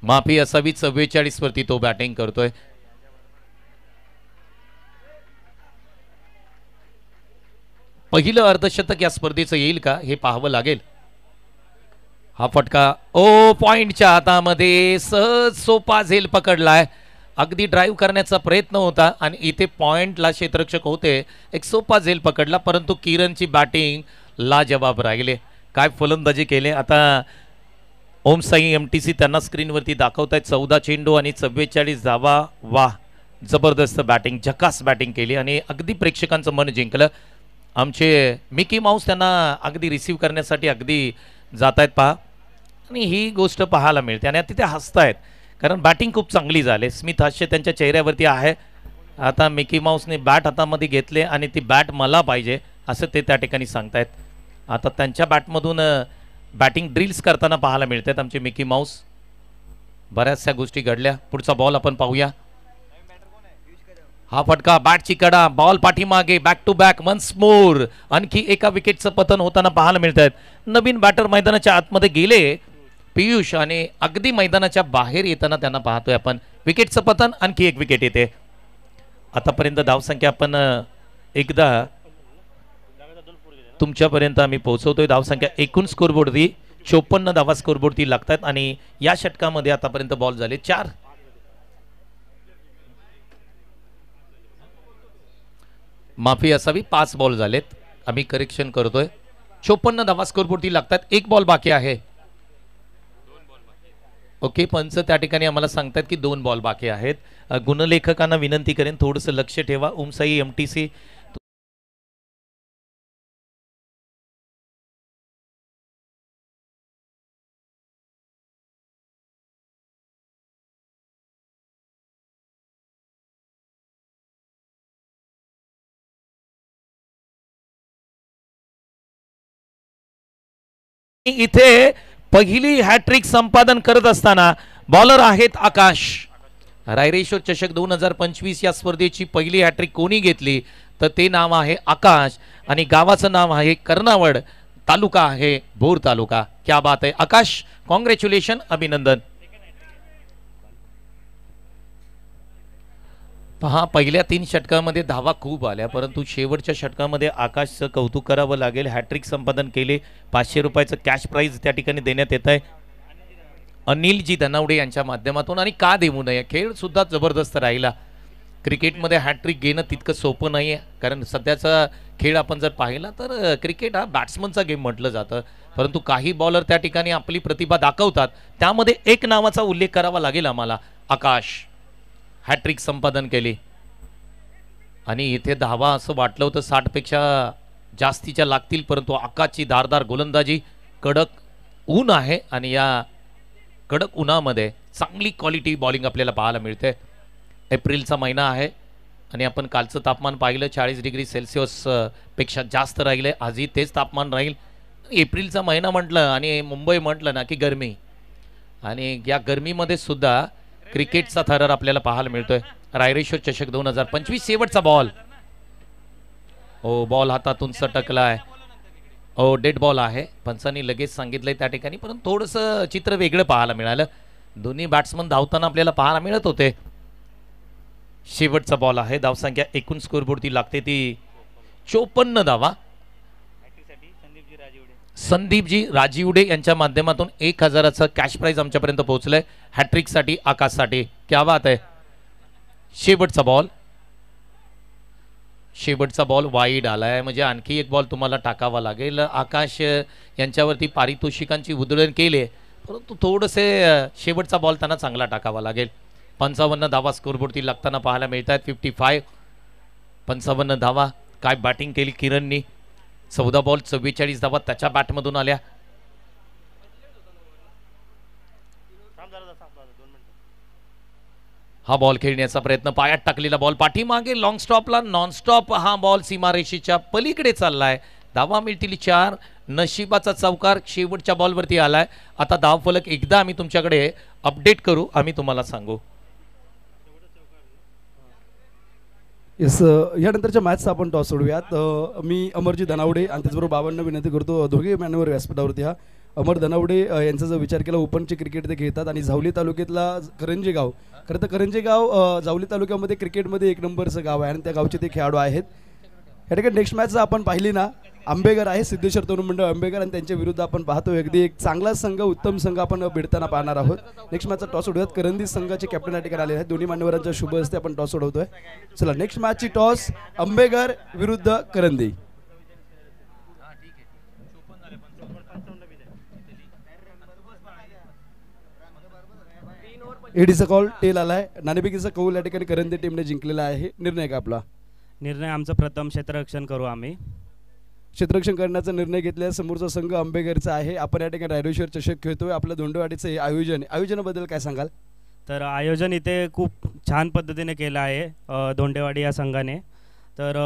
माफी असावी, 44 वरती तो बॅटिंग करतोय. पहिलं अर्धशतक या स्पर्धेचं येईल का हे पाहावं लागेल. हा फटका ओ पॉइंटच्या हातामध्ये सहज सोपा झेल पकडलाय. अगदी ड्राईव्ह करण्याचा प्रयत्न होता आणि इथे पॉइंटला क्षेत्ररक्षक होते, एक सोपा झेल पकडला, परंतु किरणची बॅटिंग लाजवाब राहिले. काय फलंदाजी केले. आता ओम साई MTC त्यांना स्क्रीनवरती दाखवत आहेत. 14 चेंडू आणि 44 धावा. वाह, जबरदस्त बॅटिंग, झकास बॅटिंग केली आणि अगदी प्रेक्षकांचं मन जिंकलं. आमचे मिकी माऊस त्यांना अगदी रिसीव्ह करण्यासाठी अगदी जात आहेत पहा, आणि ही गोष्ट पाहायला मिळते आणि तिथे हसतायत कारण बॅटिंग खूप चांगली झाली. स्मित हास्य त्यांच्या चेहऱ्यावरती आहे. आता मिकी माऊसने बॅट हातामध्ये घेतले आणि ती बॅट मला पाहिजे असं ते त्या ठिकाणी सांगतायत. आता त्यांच्या बॅटमधून बॅटिंग ड्रिल्स करताना पाहायला मिळतात आमचे मिकी माऊस. बऱ्याचशा गोष्टी घडल्या. पुढचा बॉल आपण पाहूया. हा फटका, बॅटची कडा, बॉल पाठीमागे, back to back once more. आणखी एका विकेटचं पतन होताना पाहायला मिळत आहेत. नवीन बॅटर मैदानाच्या आतमध्ये गेले पियुष आणि अगदी मैदानाच्या बाहेर येताना त्यांना पाहतोय आपण. विकेटचं पतन, आणखी एक विकेट येते. आतापर्यंत धावसंख्या आपण एकदा तुमच्यापर्यंत आम्ही पोहोचवतोय. धावसंख्या एकूण स्कोरबोर्डवरती 54 धावा स्कोरबोर्डती लागतात आणि या षटकामध्ये आतापर्यंत बॉल झाले 4. माफी असावी, 5 बॉल झालेत. आम्ही करेक्शन करतोय. 54 धावा स्कोरबोर्डती लागतात. 1 बॉल बाकी आहे. ओके, पंच त्या ठिकाणी आम्हाला सांगतात की 2 बॉल बाकी आहेत. गुणलेखकांना विनंती करेन थोडंसं लक्ष ठेवा. ओमसाई MTC इथे पहिली हॅट्रिक संपादन करत असताना बॉलर आहेत आकाश. रायरेश्वर चषक 2025 या स्पर्धेची पहिली हॅट्रिक कोणी घेतली तर ते नाव आहे आकाश आणि गावाचं नाव आहे कर्नावड, तालुका आहे भोर तालुका. क्या बात आहे आकाश, कॉंग्रॅच्युलेशन, अभिनंदन. पहा, पहिल्या 3 षटकामध्ये धावा खूप आल्या, परंतु शेवटच्या षटकामध्ये आकाशचं कौतुक करावं लागेल. हॅट्रिक संपादन केले. 500 रुपयाचं कॅश प्राईज त्या ठिकाणी देण्यात येत आहे अनिलजी धनावडे यांच्या माध्यमातून. आणि का देऊ नये, खेळ सुद्धा जबरदस्त राहिला. क्रिकेटमध्ये हॅट्रिक घेणं तितकं सोपं नाही आहे, कारण सध्याचा खेळ आपण जर पाहिला तर क्रिकेट हा बॅट्समनचा गेम म्हटलं जातं, परंतु काही बॉलर त्या ठिकाणी आपली प्रतिभा दाखवतात. त्यामध्ये एक नावाचा उल्लेख करावा लागेल आम्हाला. आकाश हॅट्रिक संपादन केली आणि इथे धावा असं वाटलं होतं 60 पेक्षा जास्तीच्या लागतील, परंतु आकाशची धारदार गोलंदाजी. कडक ऊन आहे आणि या कडक उन्हामध्ये चांगली क्वालिटी बॉलिंग आपल्याला पाहायला मिळते. एप्रिलचा महिना आहे आणि आपण कालचं तापमान पाहिलं 40 डिग्री सेल्सिअस पेक्षा जास्त राहिले. आजही तेच तापमान राहील. एप्रिलचा महिना म्हटलं आणि मुंबई म्हटलं ना की गरमी, आणि या गरमीमध्ये सुद्धा क्रिकेटचा थरार आपल्याला पाहायला मिळतोय. रायरेश्वर चषक 2025 शेवटचा बॉल. ओ, बॉल हातातून सटकलाय. ओ, डेड बॉल आहे. पंचांनी लगेच सांगितलंय त्या ठिकाणी, परंतु थोडंसं चित्र वेगळं पाहायला मिळालं. दोन्ही बॅट्समन धावताना आपल्याला पाहायला मिळत होते. शेवटचा बॉल आहे. धावसंख्या एकूण स्कोरबोर्डती लागते ती 54 धावा. संदीपजी राजीवडे यांच्या माध्यमातून 1000चं कॅश प्राइज आमच्यापर्यंत पोहोचलंय हॅट्रिकसाठी आकाशसाठी. क्या बात आहे. शेवटचा बॉल, शेवटचा बॉल वाईड आलाय, म्हणजे आणखी एक बॉल तुम्हाला टाकावा लागेल. आकाश यांच्यावरती पारितोषिकांची उधळण केली, परंतु थोडंसे शेवटचा बॉल त्यांना चांगला टाकावा लागेल. 55 धावा स्कोरबोर्डती लागताना पाहायला मिळत आहेत. 55 55 धावा. काय बॅटिंग केली किरणनी. 14 बॉल 44 धावा त्याच्या बॅटमधून आल्या. हा बॉल खेळण्याचा प्रयत्न, पायात टाकलेला बॉल पाठीमागे लॉंग स्टॉपला, नॉन स्टॉप. हा बॉल सीमारेषेच्या पलीकडे चाललाय. धावा मिळतील 4. नशिबाचा चौकार शेवटच्या बॉलवरती आलाय. आता धावफलक एकदा आम्ही तुमच्याकडे अपडेट करू, आम्ही तुम्हाला सांगू. येस, यानंतरच्या मॅचचा आपण टॉस सोडूयात. मी अमरजी धनावडे आणि त्याचबरोबर बाबांना विनंती करतो, दोघे मॅनवर व्यासपीठावरती. हा अमर धनावडे यांचा जर विचार केला ओपनचे क्रिकेट ते खेळतात आणि जावली तालुक्यातला करंजे गाव, खरं तर करंजे गाव जावली तालुक्यामध्ये क्रिकेटमध्ये 1 नंबरचं गाव आहे आणि त्या गावचे ते खेळाडू आहेत. या ठिकाणी नेक्स्ट मॅच आपण पाहिली ना, आंबेगर आहे, सिद्धेश्वर तरुण मंडळ आंबेगर, आणि त्यांच्या विरुद्ध आपण पाहतोय अगदी एक चांगला संघ, उत्तम संघ आपण भिडताना पाहणार आहोत. नेक्स्ट मॅचचा टॉस उडवत करंदी संघाचे कॅप्टन या ठिकाणी आले आहेत. दोन्ही मान्यवरांच्या शुभ हस्ते आपण टॉस उडवतोय. चला नेक्स्ट मॅचची टॉस आंबेगर विरुद्ध करंदी. एडीचा कॉल टेल आलाय. नाणेफेकीचा कौल या ठिकाणी करंदी टीमने जिंकलेला आहे. निर्णय का आपला? निर्णय आमचा प्रथम क्षेत्ररक्षण करू आम्ही. क्षेत्ररक्षण करण्याचा निर्णय घेतल्या. समोरचा संघ आंबेगरचा आहे. आपण या ठिकाणी रायरेश्वर चषक खेळतोय. आपल्या दोंडेवाडीचं हे आयोजनाबद्दल काय सांगाल? तर आयोजन इथे खूप छान पद्धतीने केलं आहे दोंडेवाडी या संघाने. तर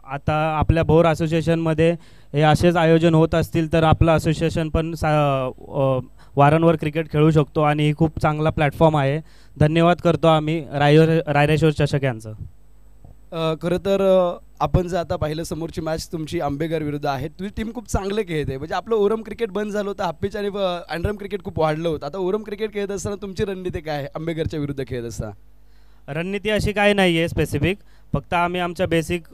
आता आपल्या भोर असोसिएशनमध्ये हे असेच आयोजन होत असतील तर आपलं असोसिएशन पण वारंवार क्रिकेट खेळू शकतो आणि ही खूप चांगला प्लॅटफॉर्म आहे. धन्यवाद करतो आम्ही रायरेश्वर चषक यांचं. खरं तर आपण जर आता पाहिलं समोरची मॅच तुमची आंबेगर विरुद्ध आहे. तुझी टीम खूप चांगले खेळते. म्हणजे आपलं ओरम क्रिकेट बंद झालं होतं, हाफिज आणि अँड्रम क्रिकेट खूप वाढलं होतं. आता ओरम क्रिकेट खेळत असताना तुमची रणनीती काय आहे आंबेगरच्या विरुद्ध खेळत असताना? रणनीती अशी काही नाही आहे स्पेसिफिक, फक्त आम्ही आमच्या बेसिक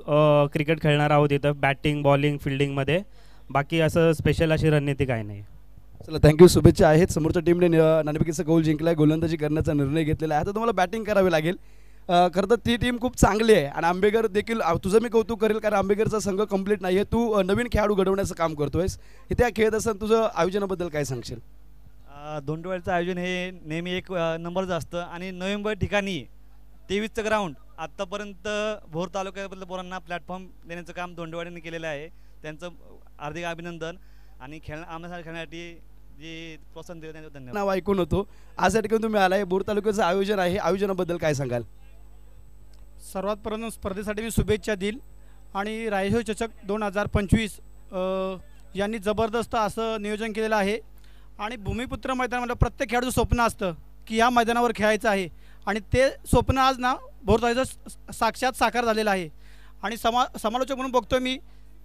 क्रिकेट खेळणार आहोत इथं, बॅटिंग बॉलिंग फिल्डिंगमध्ये. बाकी असं स्पेशल अशी रणनीती काही नाही. चला थँक्यू, शुभेच्छा आहेत. समोरच्या टीमने नाणेफेकीचा कौल जिंकलाय, गोलंदाजी करण्याचा निर्णय घेतलेला आहे. आता तुम्हाला बॅटिंग करावी लागेल. खरं तर ती टीम खूप चांगली आहे आणि आंबेगर देखील तुझं मी कौतुक करेल, कारण आंबेगरचा संघ कंप्लीट नाही आहे. तू नवीन खेळाडू घडवण्याचं काम करतोयस. इथे खेळत असताना तुझं आयोजनाबद्दल काय सांगशील? दोंडेवाडीचं आयोजन हे नेहमी एक नंबरचं असतं आणि नोव्हेंबर ठिकाणी 23चं ग्राउंड आत्तापर्यंत भोर तालुक्यामधल्या पोरांना प्लॅटफॉर्म देण्याचं काम दोंडेवाडीने केलेलं आहे. त्यांचं हार्दिक अभिनंदन आणि आम्हाला खेळण्यासाठी जे प्रोत्साहन दिलं त्यांचं धन्यवाद. नाव ऐकून होतो. आज या ठिकाणी तुम्ही आलाय. भोर तालुक्याचं आयोजन आहे, आयोजनाबद्दल काय सांगाल? सर्वात प्रथम स्पर्धेसाठी मी शुभेच्छा देईल आणि रायरेश्वर चषक 2025 यांनी जबरदस्त असं नियोजन केलेलं आहे. आणि भूमिपुत्र मैदानामध्ये प्रत्येक खेळाडूचं स्वप्न असतं की या मैदानावर खेळायचं आहे आणि ते स्वप्न आज ना भोर तालुक्याचं साक्षात साकार झालेलं आहे. आणि समालोचक म्हणून बघतोय मी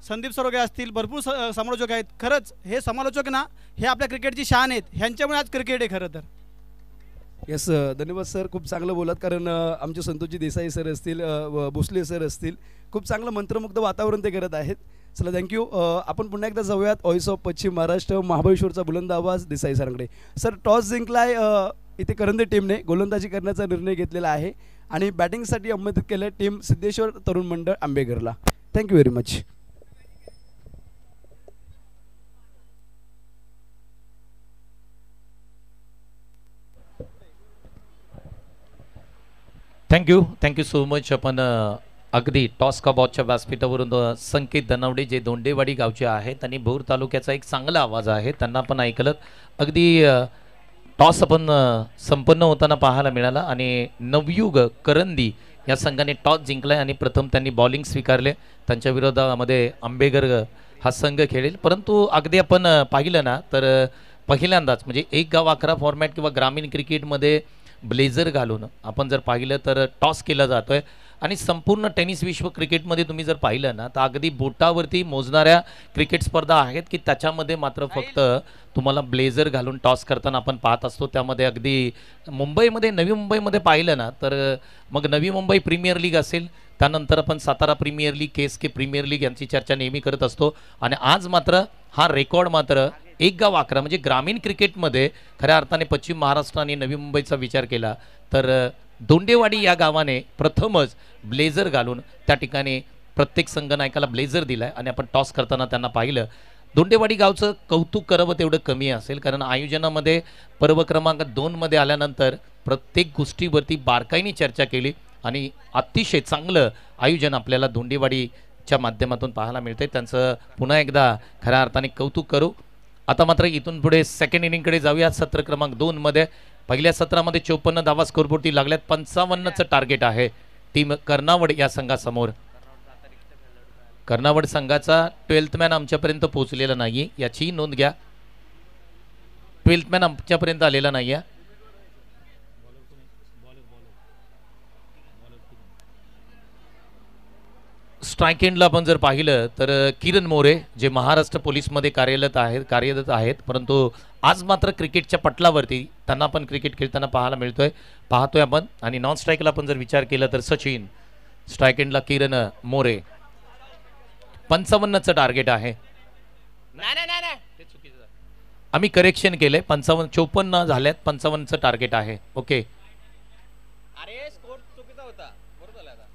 संदीप सरोगे असतील, भरपूर समालोचक आहेत. खरंच हे समालोचक ना हे आपल्या क्रिकेटची शान आहेत. ह्यांच्यामुळे आज क्रिकेट आहे खरं तर. येस, धन्यवाद सर, खूप चांगलं बोलात. कारण आमचे संतोषजी देसाई सर असतील, भोसले सर असतील, खूप चांगलं मंत्रमुग्ध वातावरण ते करत आहेत. चला थँक्यू. आपण पुन्हा एकदा जाऊयात व्हॉइस ऑफ पश्चिम महाराष्ट्र महाबळेश्वरचा बुलंद आवाज देसाई सरांकडे. सर टॉस जिंकलाय इथे करंदी टीमने, गोलंदाजी करण्याचा निर्णय घेतलेला आहे आणि बॅटिंगसाठी आमंत्रित केलं टीम सिद्धेश्वर तरुण मंडळ आंबेगरला. Thank you very much. Thank you so much. आपण अगदी टॉस का बॉचच्या व्यासपीठावरून संकेत धनावडे जे दोंडेवाडी गावचे आहेत आणि भोर तालुक्याचा एक चांगला आवाज आहे, त्यांना पण ऐकलं. अगदी टॉस आपण संपन्न होताना पाहायला मिळाला आणि नवयुग करंदी या संघाने टॉस जिंकलाय आणि प्रथम त्यांनी बॉलिंग स्वीकारले. त्यांच्या विरोधामध्ये आंबेगर हा संघ खेळेल. परंतु अगदी आपण पाहिलं ना तर पहिल्यांदाच म्हणजे एक गाव 11 फॉर्मॅट किंवा ग्रामीण क्रिकेटमध्ये ब्लेझर घालून आपण जर पाहिलं तर टॉस केला जातोय आणि संपूर्ण टेनिस विश्व क्रिकेटमध्ये तुम्ही जर पाहिलं ना तर अगदी बोटावरती मोजणाऱ्या क्रिकेट स्पर्धा आहेत की त्याच्यामध्ये मात्र फक्त तुम्हाला ब्लेझर घालून टॉस करताना आपण पाहत असतो. त्यामध्ये अगदी मुंबईमध्ये, नवी मुंबईमध्ये पाहिलं ना तर मग नवी मुंबई प्रीमियर लीग असेल, त्यानंतर आपण Satara premier league, KSK premier league यांची चर्चा नेहमी करत असतो. आणि आज मात्र हा रेकॉर्ड मात्र एक गाव 11 म्हणजे ग्रामीण क्रिकेटमध्ये खऱ्या अर्थाने पश्चिम महाराष्ट्र आणि नवी मुंबईचा विचार केला तर दोंडेवाडी या गावाने प्रथमच ब्लेझर घालून त्या ठिकाणी प्रत्येक संघनायकाला ब्लेझर दिलाय आणि आपण टॉस करताना त्यांना पाहिलं. दोंडेवाडी गावचं कौतुक करावं तेवढं कमी असेल, कारण आयोजनामध्ये पर्व क्रमांक 2 मध्ये आल्यानंतर प्रत्येक गोष्टीवरती बारकाईने चर्चा केली आणि अतिशय चांगलं आयोजन आपल्याला दोंडेवाडीच्या माध्यमातून पाहायला मिळते. त्यांचं पुन्हा एकदा खऱ्या अर्थाने कौतुक करू. आता मात्र इथून पुढे सेकंड इनिंगकडे जाऊया. सत्र क्रमांक 2 मध्ये पहिल्या सत्रामध्ये 54 धावा स्कोरबोर्डवरती लागल्यात. 55चं टार्गेट आहे टीम कर्नावड या संघासमोर. कर्नावड संघाचा 12th मॅन आमच्यापर्यंत पोहोचलेला नाही, याची नोंद घ्या. 12th मॅन आमच्यापर्यंत आलेला नाही आहे. स्ट्राईक एंडला आपण जर पाहिलं तर किरण मोरे जे महाराष्ट्र पोलीसमध्ये कार्यरत आहेत, परंतु आज मात्र क्रिकेटच्या पटलावरती त्यांना पण क्रिकेट खेळताना पाहतोय आपण. आणि नॉन स्ट्राईकला आपण जर विचार केला तर सचिन, स्ट्राईक एंडला किरण मोरे. 55चं टार्गेट आहे. आम्ही करेक्शन केले 54 झाल्यात 55चं टार्गेट आहे. ओके अरे स्कोर चुकीचा होता, बरोबर झाला आता.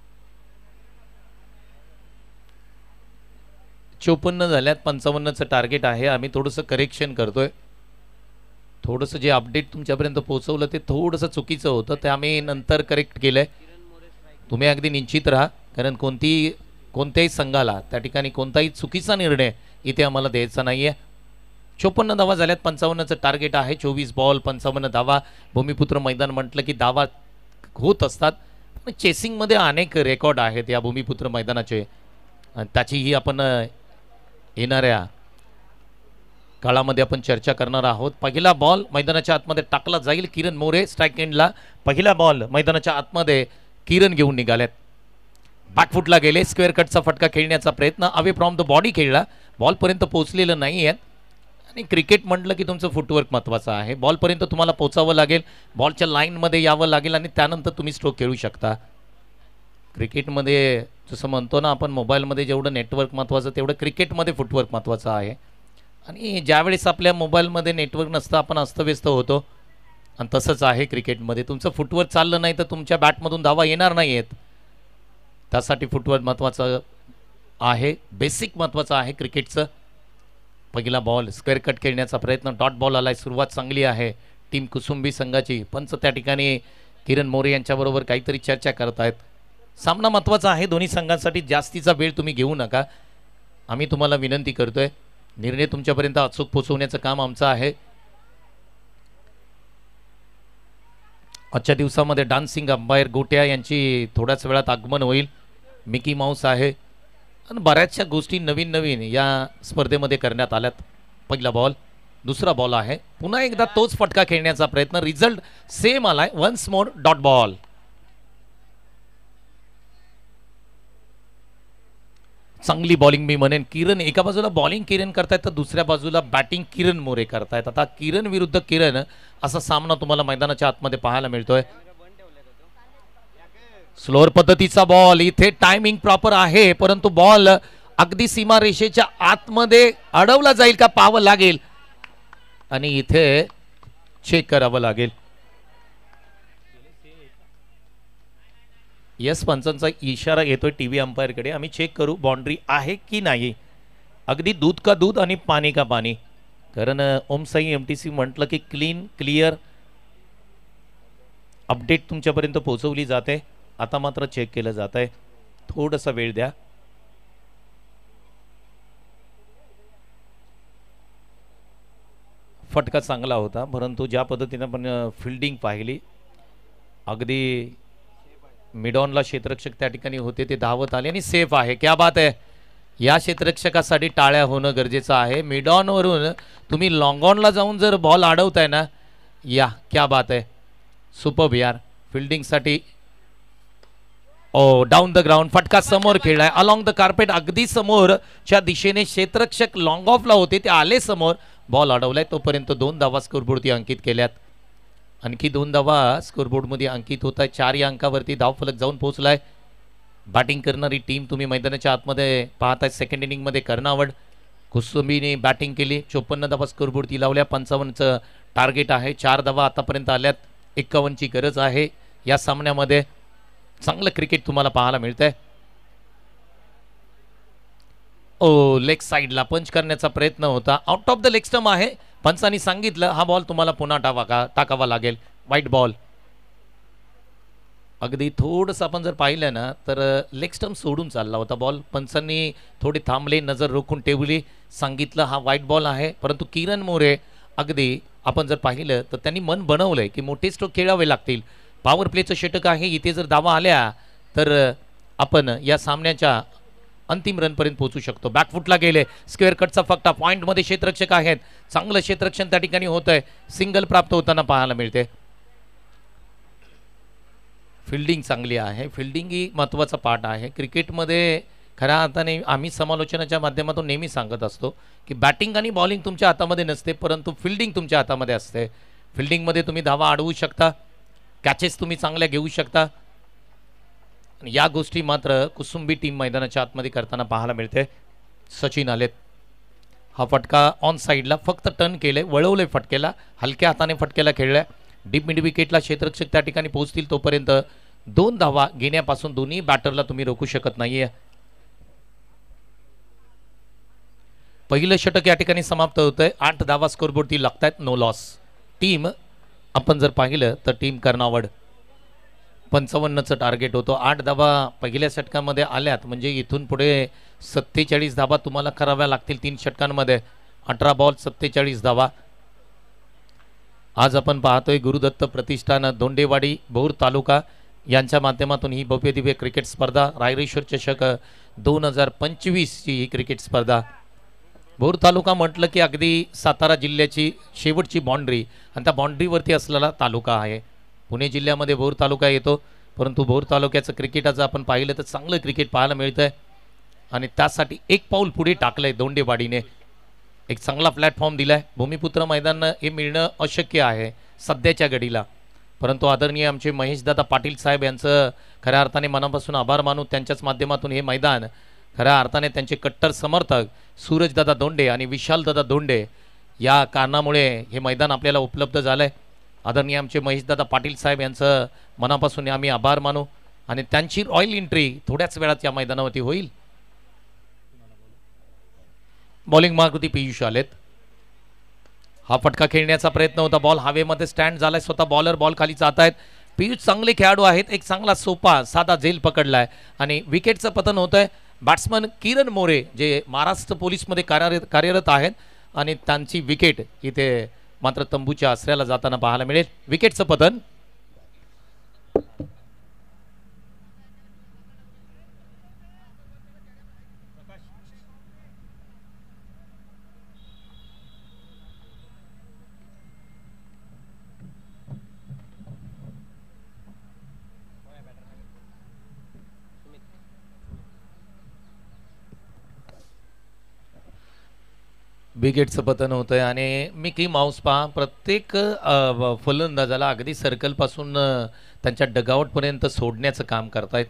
54 झाल्यात 55चं टार्गेट आहे. आम्ही थोडंसं करेक्शन करतोय. थोडंसं जे अपडेट तुमच्यापर्यंत पोहोचवलं ते थोडंसं चुकीचं होतं, ते आम्ही नंतर करेक्ट केलंय. तुम्ही अगदी निश्चित राहा, कारण कोणत्याही संघाला त्या ठिकाणी कोणताही चुकीचा निर्णय इथे आम्हाला द्यायचा नाहीये. 54 धावा झाल्यात 55चं टार्गेट आहे. 24 बॉल 55 धावा. भूमिपुत्र मैदान म्हटलं की धावा होत असतात, पण चेसिंगमध्ये अनेक रेकॉर्ड आहेत या भूमिपुत्र मैदानाचे, आणि त्याचीही आपण येणाऱ्या काळामध्ये आपण चर्चा करणार आहोत. पहिला बॉल मैदानाच्या आतमध्ये टाकला जाईल. किरण मोरे स्ट्राईक एंडला. पहिला बॉल मैदानाच्या आतमध्ये किरण घेऊन निघाल्यात. बॅकफुटला गेले. स्क्वेअर कटचा फटका खेळण्याचा प्रयत्न अवे फ्रॉम द बॉडी खेळला. बॉलपर्यंत पोहोचलेलं नाही आहेत. आणि क्रिकेट म्हटलं की तुमचं फुटवर्क महत्त्वाचं आहे. बॉलपर्यंत तुम्हाला पोचावं लागेल, बॉलच्या लाईनमध्ये यावं लागेल आणि त्यानंतर तुम्ही स्ट्रोक खेळू शकता. क्रिकेटमध्ये जसं म्हणतो ना आपण, मोबाईलमध्ये जेवढं नेटवर्क महत्त्वाचं तेवढं क्रिकेटमध्ये फुटवर्क महत्त्वाचं आहे. आणि ज्यावेळेस आपल्या मोबाईलमध्ये नेटवर्क नसतं आपण अस्तव्यस्त होतो, आणि तसंच आहे क्रिकेटमध्ये. तुमचं फुटवर्क चाललं नाही तर तुमच्या बॅटमधून धावा येणार नाही आहेत. त्यासाठी फुटवर्क महत्त्वाचं आहे, बेसिक महत्त्वाचं आहे क्रिकेटचं. पहिला बॉल स्क्वेअर कट खेळण्याचा प्रयत्न. डॉट बॉल आलाय. सुरुवात चांगली आहे टीम कुसुंबी संघाची. पंच त्या ठिकाणी किरण मोरे यांच्याबरोबर काहीतरी चर्चा करत आहेत. सामना महत्त्वाचा आहे दोन्ही संघांसाठी. जास्तीचा वेळ तुम्ही घेऊ नका, आम्ही तुम्हाला विनंती करतोय. निर्णय तुमच्यापर्यंत अचूक पोहोचवण्याचं काम आमचं आहे. आजच्या दिवसामध्ये डान्सिंग अंपायर गोट्या यांची थोड्याच वेळात आगमन होईल. मिकी माऊस आहे आणि बऱ्याचशा गोष्टी नवीन नवीन या स्पर्धेमध्ये करण्यात आल्यात. पहिला बॉल. दुसरा बॉल आहे. पुन्हा एकदा तोच फटका खेळण्याचा प्रयत्न. रिझल्ट सेम आलाय. Once more dot ball. चांगली बॉलिंग मी म्हणेन. किरण एका बाजूला बॉलिंग किरण करतायत तर दुसऱ्या बाजूला बॅटिंग किरण मोरे करतायत. आता किरण विरुद्ध किरण असा सामना तुम्हाला मैदानाच्या आतमध्ये पाहायला मिळतोय. स्लोअर पद्धतीचा बॉल. इथे टायमिंग प्रॉपर आहे, परंतु बॉल अगदी सीमारेषेच्या आतमध्ये अडवला जाईल का पाहावं लागेल, आणि इथे चेक करावं लागेल. यस पंचांचा इशारा येतोय टीव्ही अंपायरकडे. आम्ही चेक करू बाउंड्री आहे की नाही. अगदी दूध का दूध आणि पाणी का पाणी. कारण ओम साई MTC म्हटलं की क्लीन क्लिअर अपडेट तुमच्यापर्यंत पोहोचवली जाते. आता मात्र चेक केलं जात आहे. थोडासा वेळ द्या. फटका चांगला होता, परंतु ज्या पद्धतीने आपण फिल्डिंग पाहिली, अगदी मिडॉनला क्षेत्ररक्षक त्या ठिकाणी होते, ते धावत आले आणि सेफ आहे. क्या बात आहे. या क्षेत्ररक्षकासाठी टाळ्या होणं गरजेचं आहे. मिडॉनवरून तुम्ही लॉंगॉनला जाऊन जर बॉल अडवताय ना, या क्या बात आहे. सुपर्ब यार. फिल्डिंगसाठी डाऊन द ग्राउंड. फटका समोर खेळलाय अलॉंग द कार्पेट. अगदी समोरच्या दिशेने क्षेत्ररक्षक लॉंग ऑफला होते, ते आले समोर, बॉल अडवलाय. तोपर्यंत 2 धावा स्कोरबोर्डवरती अंकित केल्यात. आणखी 2 धावा स्कोरबोर्डमध्ये अंकित होत आहे. 4 या अंकावरती धावफलक जाऊन पोहोचलाय. बॅटिंग करणारी टीम तुम्ही मैदानाच्या आतमध्ये पाहताय. सेकंड इनिंगमध्ये कर्णावड कुसुंबीने बॅटिंग केली. 54 धावा स्कोरबोर्डवरती लावल्या. 55चं टार्गेट आहे. 4 धावा आतापर्यंत आल्यात. 51ची गरज आहे या सामन्यामध्ये. चांगलं क्रिकेट तुम्हाला पाहायला मिळतंय. लेग साईडला पंच करण्याचा प्रयत्न होता. Out of the leg stump आहे. पंचांनी सांगितलं हा बॉल तुम्हाला पुन्हा टाकावा लागेल. वाईट बॉल. अगदी थोडंसं आपण जर पाहिलं ना तर लेग स्टंप सोडून चालला होता बॉल. पंचांनी थोडे थांबले, नजर रोखून ठेवली, सांगितलं हा वाईट बॉल आहे. परंतु किरण मोरे अगदी आपण जर पाहिलं तर त्यांनी मन बनवलंय की मोठे स्ट्रोक खेळावे लागतील. पॉवर प्लेचं षटक आहे. इथे जर धावा आल्या तर आपण या सामन्याच्या अंतिम रनपर्यंत पोहोचू शकतो. बॅकफुटला गेले. स्क्वेअर कटचा फटका. पॉईंटमध्ये क्षेत्ररक्षक आहेत. चांगलं क्षेत्ररक्षण त्या ठिकाणी होत आहे. सिंगल प्राप्त होताना पाहायला मिळते. फिल्डिंग चांगली आहे. फिल्डिंग ही महत्त्वाचा पार्ट आहे क्रिकेटमध्ये. खऱ्या अर्थाने आम्ही समालोचनाच्या माध्यमातून नेहमी सांगत असतो की बॅटिंग आणि बॉलिंग तुमच्या हातामध्ये नसते, परंतु फिल्डिंग तुमच्या हातामध्ये असते. फिल्डिंगमध्ये तुम्ही धावा अडवू शकता, कॅचेस तुम्ही चांगल्या घेऊ शकता. या गोष्टी मात्र कुसुंबी टीम मैदानाच्या आतमध्ये करताना पाहायला मिळते. सचिन आलेत. हा फटका ऑन साईडला फक्त टर्न केले, वळवले फटकेला, हलक्या हाताने फटकेला खेळलाय. डीप मिड विकेटला क्षेत्ररक्षक त्या ठिकाणी पोहोचतील तोपर्यंत 2 धावा घेण्यापासून दोन्ही बॅटरला तुम्ही रोखू शकत नाहीये. पहिलं षटक या ठिकाणी समाप्त होतंय. 8 धावा स्कोरबोर्डती लागतायत, नो लॉस. टीम आपण जर पाहिलं तर टीम कर्नावड 55चं टार्गेट होतं. 8 धावा पहिल्या षटकामध्ये आल्यात म्हणजे इथून पुढे 47 धावा तुम्हाला कराव्या लागतील 3 षटकांमध्ये. 18 बॉल 47 धावा. आज आपण पाहतोय गुरुदत्त प्रतिष्ठान दोंडेवाडी भोर तालुका यांच्या माध्यमातून ही भव्य दिव्य क्रिकेट स्पर्धा रायरेश्वर चषक 2025 ची ही क्रिकेट स्पर्धा. भोर तालुका म्हटलं की अगदी सातारा जिल्ह्याची शेवटची बाउंड्री आणि त्या बाउंड्रीवरती असलेला तालुका आहे. पुणे जिल्ह्यामध्ये भोर तालुका येतो, परंतु भोर तालुक्याचं क्रिकेट आज आपण पाहिलं तर चांगलं क्रिकेट पाहायला मिळतंय आणि त्यासाठी एक पाऊल पुढे टाकलंय दोंडेवाडीने. एक चांगला प्लॅटफॉर्म दिलाय. भूमिपुत्र मैदान हे मिळणं अशक्य आहे सध्याच्या घडीला, परंतु आदरणीय आमचे महेशदादा पाटील साहेब यांचं खऱ्या अर्थाने मनापासून आभार मानू. त्यांच्याच माध्यमातून हे मैदान खऱ्या अर्थाने त्यांचे कट्टर समर्थक सूरजदादा दोंडे आणि विशालदादा दोंडे या कारणामुळे हे मैदान आपल्याला उपलब्ध झालंय. आदरणीय आमचे महेशदादा पाटील साहेब यांचं मनापासून आम्ही आभार मानू आणि त्यांची रॉयल एंट्री थोड्याच वेळात या मैदानावरती होईल. बॉलिंग मार्गवरती पियुष आलेत. हा फटका खेळण्याचा प्रयत्न होता, बॉल हवेमध्ये स्टँड झालाय, स्वतः बॉलर बॉल खाली जात आहेत. पियुष चांगले खेळाडू आहेत, एक चांगला सोपा साधा झेल पकडलाय आणि विकेटचं पतन होत आहे. बॅट्समन किरण मोरे जे महाराष्ट्र पोलीसमध्ये कार्यरत आहेत आणि त्यांची विकेट इथे मात्र तंबूच्या आसऱ्याला जाताना पाहायला मिळेल. विकेटचं पतन. विकेटचं पतन होतंय आणि मिकी माऊस पहा प्रत्येक फलंदाजाला अगदी सर्कलपासून त्यांच्या डगआउटपर्यंत सोडण्याचं काम करतायत.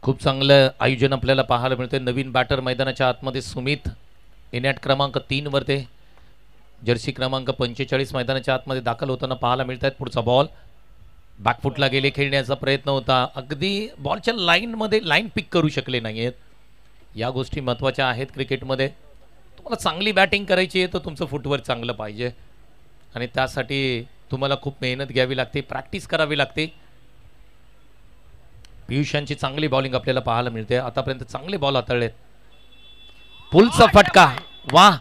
खूप चांगलं आयोजन आपल्याला पाहायला मिळतंय. नवीन बॅटर मैदानाच्या आतमध्ये सुमित इनॅट क्रमांक 3 वरती जर्सी क्रमांक 45 मैदानाच्या आतमध्ये दाखल होताना पाहायला मिळत आहेत. पुढचा बॉल बॅकफुटला गेले, खेळण्याचा प्रयत्न होता, अगदी बॉलच्या लाईनमध्ये लाईन पिक करू शकले नाही आहेत. या गोष्टी महत्त्वाच्या आहेत क्रिकेटमध्ये. तुम्हाला चांगली बॅटिंग करायची आहे तर तुमचं फुटवर्क चांगलं पाहिजे आणि त्यासाठी तुम्हाला खूप मेहनत घ्यावी लागते, प्रॅक्टिस करावी लागते. पियुष यांची चांगली बॉलिंग आपल्याला पाहायला मिळते. आतापर्यंत चांगले बॉल हाताळलेत. पुलचा फटका, वाह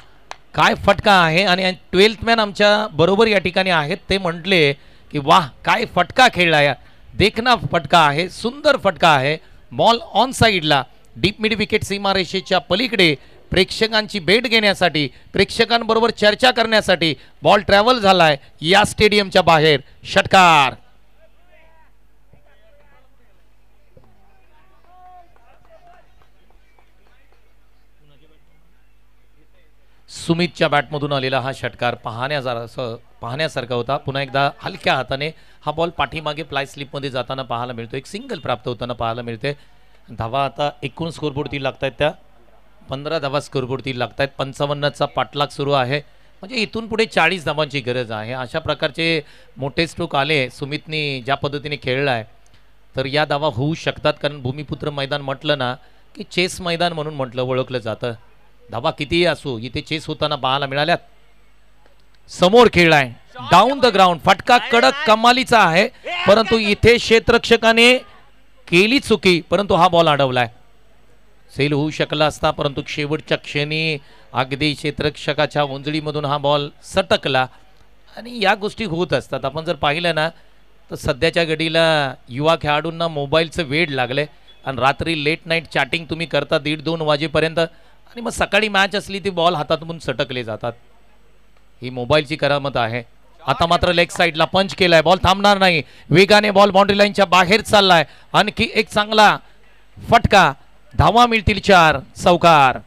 काय फटका आहे आणि 12th मॅन आमच्या बरोबर या ठिकाणी आहेत. ते म्हटले की वाह काय फटका खेळला, या देखना फटका आहे, सुंदर फटका आहे. बॉल ऑन साईडला डीप मिड विकेट सीमारेषेच्या पलीकडे प्रेक्षकांची भेट घेण्यासाठी, प्रेक्षकांबरोबर चर्चा करण्यासाठी बॉल ट्रॅव्हल झालाय या स्टेडियमच्या बाहेर. षटकार. सुमितच्या बॅटमधून आलेला हा षटकार पाहण्यासारखा होता. पुन्हा एकदा हलक्या हाताने हा बॉल पाठीमागे प्लाय स्लिपमध्ये जाताना पाहायला मिळतो. एक सिंगल प्राप्त होताना पाहायला मिळते. धावा आता एकूण स्कोरबोर्डतील लागत आहेत, त्या 15 धावा स्कोरबोर्डतील लागत आहेत. 55चा पाठलाग सुरू आहे, म्हणजे इथून पुढे 40 धावांची गरज आहे. अशा प्रकारचे मोठे स्ट्रोक आले सुमितनी ज्या पद्धतीने खेळला आहे तर या धावा होऊ शकतात. कारण भूमिपुत्र मैदान म्हटलं ना की चेस मैदान म्हणून म्हटलं ओळखलं जातं. धावा कितीही असो इथे चेस होताना पाहायला मिळाल्यात. समोर खेळलाय डाऊन द ग्राउंड, फटका कडक कमालीचा आहे, परंतु इथे क्षेत्ररक्षकाने केली चुकी, परंतु हा बॉल अडवलाय. सेल होऊ शकला असता, परंतु शेवटच्या क्षणी अगदी क्षेत्ररक्षकाच्या उंजळीमधून हा बॉल सटकला. आणि या गोष्टी होत असतात. आपण जर पाहिलं ना तर सध्याच्या घडीला युवा खेळाडूंना मोबाईलचं वेड लागले आणि रात्री लेट नाईट चॅटिंग तुम्ही करता 1:30-2 वाजेपर्यंत आणि मग सकाळी मॅच असली ती बॉल हातातून सटकले जातात. ही मोबाईलची करामत आहे. आता मात्र लेग साईडला पंच केलाय, बॉल थांबणार नाही, वेगाने बॉल बाउंड्री लाईनच्या बाहेर चाललाय. आणखी एक चांगला फटका, धावा मिळतील 4, चौकार.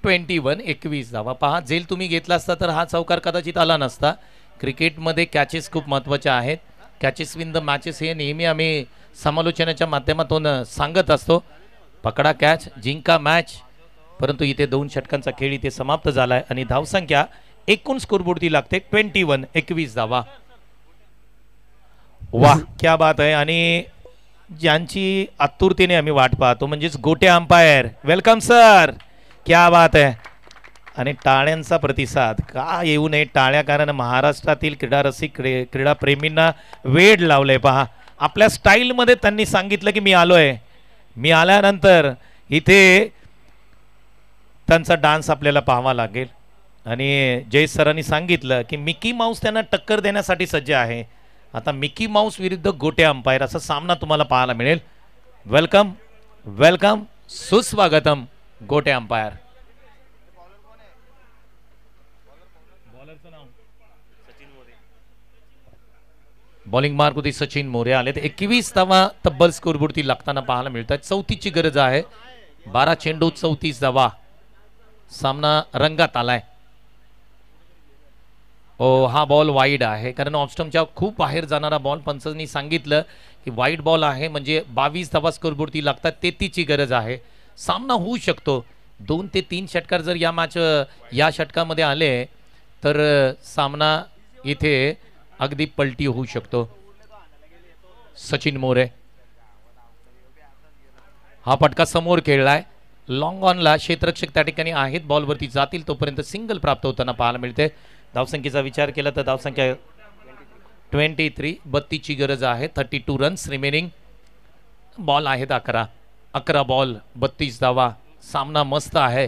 21 धावा. पहा जेल तुम्ही घेतला असता तर हा चौकार कदाचित आला नसता. क्रिकेटमध्ये कॅचेस खूप महत्त्वाचे आहेत. कॅचेस विन द मॅचेस हे नेहमी आम्ही समालोचनाच्या माध्यमातून सांगत असतो. पकडा कॅच, जिंका मॅच. परंतु इथे 2 षटकांचा खेळ इथे समाप्त झालाय आणि धावसंख्या एकूण स्कोरबोर्डती लागते 21, 21 धावा. वाह, क्या बात आहे. आणि ज्यांची आतुरतेने आम्ही वाट पाहतो म्हणजेच गोटे अंपायर, वेलकम सर, क्या बात आहे. आणि टाळ्यांचा प्रतिसाद का येऊ नये टाळ्या, कारण महाराष्ट्रातील क्रीडा रसिक क्रीडा प्रेमींना वेड लावलंय. पहा, आपल्या स्टाईलमध्ये त्यांनी सांगितलं की मी आलोय. मी आल्यानंतर इथे त्यांचा डान्स आपल्याला पाहावा लागेल. आणि जय सरांनी सांगितलं की मिकी माऊस त्यांना टक्कर देण्यासाठी सज्ज आहे. आता मिकी माऊस विरुद्ध गोटे अंपायर असा सामना तुम्हाला पाहायला मिळेल. वेलकम वेलकम, सुस्वागतम गोटे अंपायर. बॉलिंग मार्क होती सचिन मोरे आले. 21 धावा तब्बल स्कोरबोर्डती लागताना पाहायला मिळतात. 34ची गरज आहे. 12 चेंडू 34 धावा. सामना रंगात आलाय. हा बॉल वाईड आहे, कारण ऑफस्टम्पच्या खूप बाहेर जाणारा बॉल. पंचांनी सांगितलं की वाईड बॉल आहे म्हणजे 22 धावा स्कोरबोर्डती लागतात. 33ची गरज आहे. सामना होऊ शकतो. 2 ते 3 षटकार जर या षटकामध्ये आले तर सामना इथे अगदी पलटी होऊ शकतो. सचिन मोरे हा फटका समोर खेळलाय. लॉंग ऑनला क्षेत्ररक्षक त्या ठिकाणी आहेत, बॉलवरती जातील तोपर्यंत सिंगल प्राप्त होताना पाहायला मिळते. धावसंख्येचा विचार केला तर धावसंख्या 23, 32ची गरज आहे. 32 रन्स रिमेनिंग. बॉल आहेत 11 बॉल 32 धावा. सामना मस्त आहे,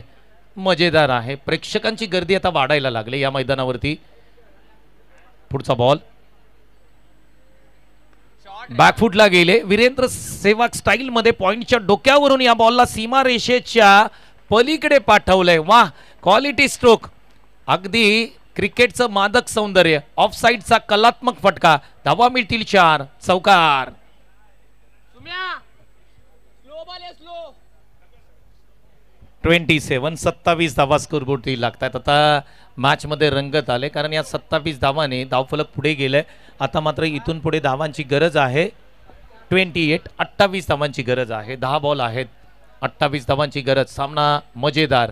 मजेदार आहे. प्रेक्षकांची गर्दी आता वाढायला लागली या मैदानावरती. पुढचा बॉल बॅकफुटला गेले. वीरेंद्र सेहवाग स्टाईल मध्ये पॉइंटच्या डोक्यावरून या बॉलला सीमा रेषेच्या पलीकडे पाठवलंय. वाह, क्वालिटी स्ट्रोक. अगदी क्रिकेटचं मादक सौंदर्य. ऑफ साइडचा कलात्मक फटका. धावा मिळतील 4. चौकार. 27 धावा स्कोरबोर्डती लागतात. आता मॅच मध्ये रंगत आले, कारण या 27 धावाने धावफलक पुढे गेले. आता मात्र इथून पुढे धावांची गरज आहे 28 धावांची गरज आहे. 10 बॉल आहेत, 28 धावांची गरज. सामना मजेदार.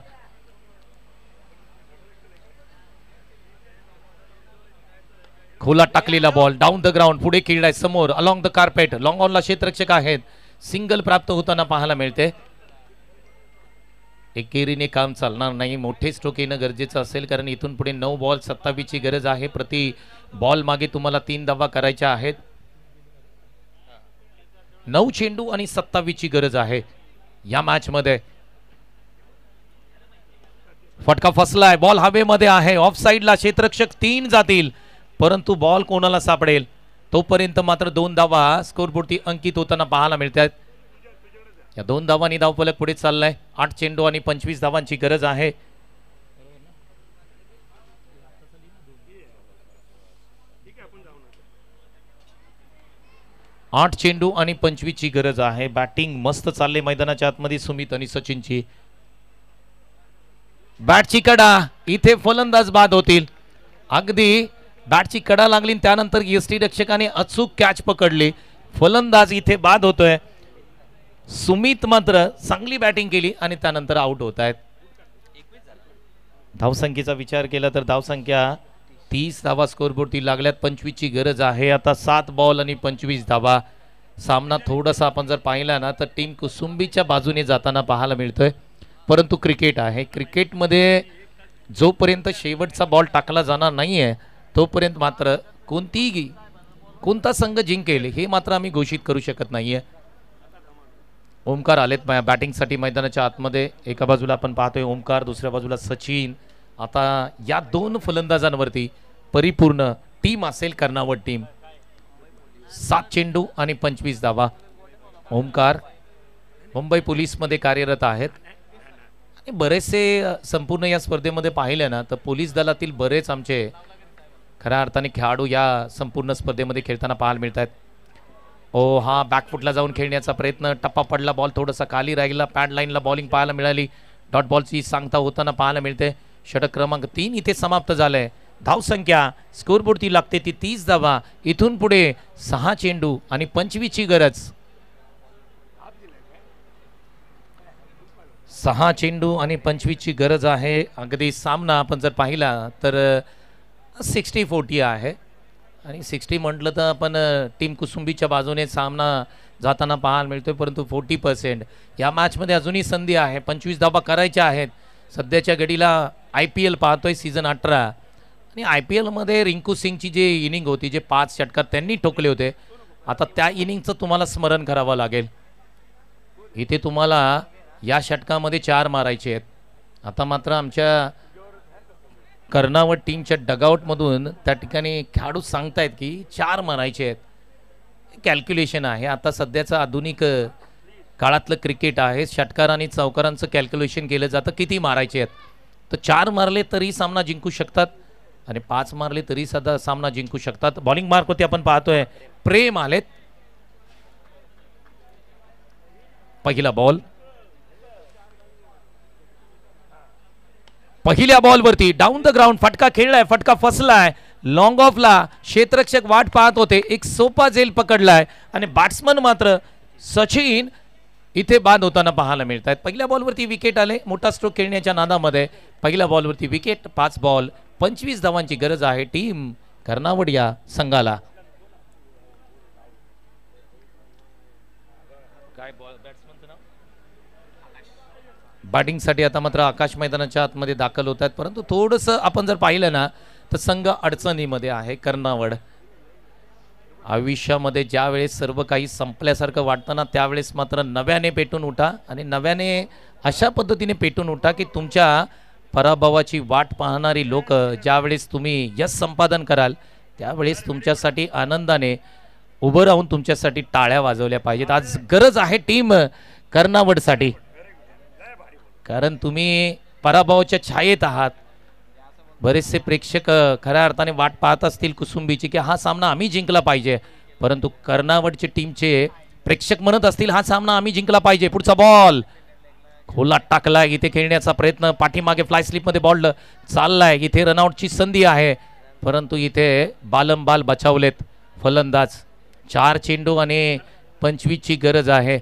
खोला टाकलेला बॉल डाऊन द ग्राउंड पुढे खेळलाय समोर अलॉंग द कार्पेट. लॉंग ऑनला क्षेत्ररक्षक आहेत. सिंगल प्राप्त होताना पाहायला मिळते. एकेरीने काम चालणार नाही, मोठे स्ट्रोक येणं गरजेचं असेल, कारण इथून पुढे 9 बॉल 27ची गरज आहे. प्रति बॉल मागे तुम्हाला 3 धावा करायच्या आहेत. 9 चेंडू आणि 27ची गरज आहे या मॅच मध्ये. फटका फसलाय. बॉल हवेमध्ये आहे. ऑफ साइडला क्षेत्ररक्षक 3 जातील, परंतु बॉल कोणाला सापडेल तोपर्यंत मात्र 2 धावा स्कोरबोर्डती अंकित होताना पाहायला मिळतात. या 2 धावांनी धावफलक पुढे चाललाय. 8 चेंडू आणि 25 धावांची गरज आहे. आठ चेंडू आणि 25ची गरज आहे. बॅटिंग मस्त चालले मैदानाच्या आतमध्ये सुमित आणि सचिनची. बॅटची कडा, इथे फलंदाज बाद होतील. अगदी बॅटची कडा लागली, त्यानंतर यष्टीरक्षकाने अचूक कॅच पकडली. फलंदाज इथे बाद होतोय. सुमित मात्र चांगली बॅटिंग केली आणि त्यानंतर आउट होत आहेत. धावसंख्येचा विचार केला तर धावसंख्या 30 धावा स्कोरबोर्डती लागल्यात. 25ची गरज आहे. आता 7 बॉल आणि 25 धावा. सामना थोडासा आपण जर पाहिला ना तर टीम कुसुंबीच्या बाजूने जाताना पाहायला मिळतोय, परंतु क्रिकेट आहे. क्रिकेटमध्ये जोपर्यंत शेवटचा बॉल टाकला जाणार नाहीये तोपर्यंत मात्र कोणता संघ जिंकेल हे मात्र आम्ही घोषित करू शकत नाहीये. ओमकार आलेत बॅटिंगसाठी मैदानाच्या आतमध्ये. एका बाजूला आपण पाहतोय ओमकार, दुसऱ्या बाजूला सचिन. आता या 2 फलंदाजांवरती परिपूर्ण टीम असेल कर्नावत टीम. 7 चेंडू आणि 25 धावा. ओमकार मुंबई पोलीसमध्ये कार्यरत आहेत आणि बरेचसे संपूर्ण या स्पर्धेमध्ये पाहिले ना तर पोलीस दलातील बरेच आमचे खऱ्या अर्थाने खेळाडू या संपूर्ण स्पर्धेमध्ये खेळताना पाहायला मिळतात. हा बॅकफुटला जाऊन खेळण्याचा प्रयत्न. टप्पा पडला, बॉल थोडासा खाली राहिला. पॅड लाईनला बॉलिंग पाहायला मिळाली. डॉट बॉलची सांगता होताना पाहायला मिळते. षटक क्रमांक 3 इथे समाप्त झालंय. धावसंख्या स्कोरबोर्डती लागते ती 30 धावा. इथून पुढे 6 चेंडू आणि 25ची गरज. 6 चेंडू आणि 25ची गरज आहे. अगदी सामना आपण जर पाहिला तर 60-40 आहे आणि 60 म्हटलं तर आपण टीम कुसुंबीच्या बाजूने सामना जाताना पाहायला मिळतोय, परंतु 40% या मॅचमध्ये अजूनही संधी आहे. 25 धावा करायच्या आहेत. सध्याच्या घडीला IPL पाहतोय सीझन 18 आणि IPLमध्ये रिंकू सिंगची जी इनिंग होती, जे 5 षटकार त्यांनी ठोकले होते, आता त्या इनिंगचं तुम्हाला स्मरण करावं लागेल. इथे तुम्हाला या षटकामध्ये 4 मारायचे आहेत. आता मात्र आमच्या कर्णावत टीमच्या डगआउटमधून त्या ठिकाणी खेळाडू सांगतायत की 4 मारायचे आहेत. कॅल्क्युलेशन आहे. आता सध्याचं आधुनिक काळातलं क्रिकेट आहे. षटकार आणि चौकारांचं कॅल्क्युलेशन केलं जातं किती मारायचे आहेत. तर 4 मारले तरी सामना जिंकू शकतात आणि 5 मारले तरी सुद्धा सामना जिंकू शकतात. बॉलिंग मार्क होते आपण पाहतोय. प्रेम आलेत. पहिला बॉल, पहिल्या बॉलवरती डाऊन द ग्राउंड फटका खेळलाय. फटका फसलाय. लॉंग ऑफला क्षेत्ररक्षक वाट पाहत होते. एक सोपा झेल पकडलाय आणि बॅट्समन मात्र सचिन इथे बाद होताना पाहायला मिळत आहेत. पहिल्या बॉलवरती विकेट आले. मोठा स्ट्रोक खेळण्याच्या नादामध्ये पहिल्या बॉलवरती विकेट. 5 बॉल 25 धावांची गरज आहे टीम कर्णावत या संघाला. काय बॅट्समनचं नाव? बॅटिंगसाठी आता मात्र आकाश मैदानाच्या आतमध्ये दाखल होत आहेत, परंतु थोडंसं आपण जर पाहिलं ना तर संघ अडचणीमध्ये आहे कर्णावत. आयुष्यामध्ये ज्या वेळेस सर्व काही संपल्यासारखं वाटतं ना, त्यावेळेस मात्र नव्याने पेटून उठा आणि नव्याने अशा पद्धतीने पेटून उठा की तुमच्या पराभवाची वाट पाहणारी लोक ज्यावेळेस तुम्ही यश संपादन कराल त्यावेळेस तुमच्यासाठी आनंदाने उभं राहून तुमच्यासाठी टाळ्या वाजवल्या पाहिजेत. आज गरज आहे टीम कर्णावतसाठी, कारण तुम्ही पराभवाच्या छायेत आहात. बरेचसे प्रेक्षक खऱ्या अर्थाने वाट पाहत असतील कुसुंबीची की हा सामना आम्ही जिंकला पाहिजे, परंतु कर्णावतचे टीमचे प्रेक्षक म्हणत असतील हा सामना आम्ही जिंकला पाहिजे. पुढचा बॉल खोला टाकला. इथे खेळण्याचा प्रयत्न, पाठीमागे फ्लाय स्लिपमध्ये बॉल चाललाय. इथे रनआउटची संधी आहे, परंतु इथे बालंबाल बचावलेत फलंदाज. 4 चेंडू आणि 25ची गरज आहे.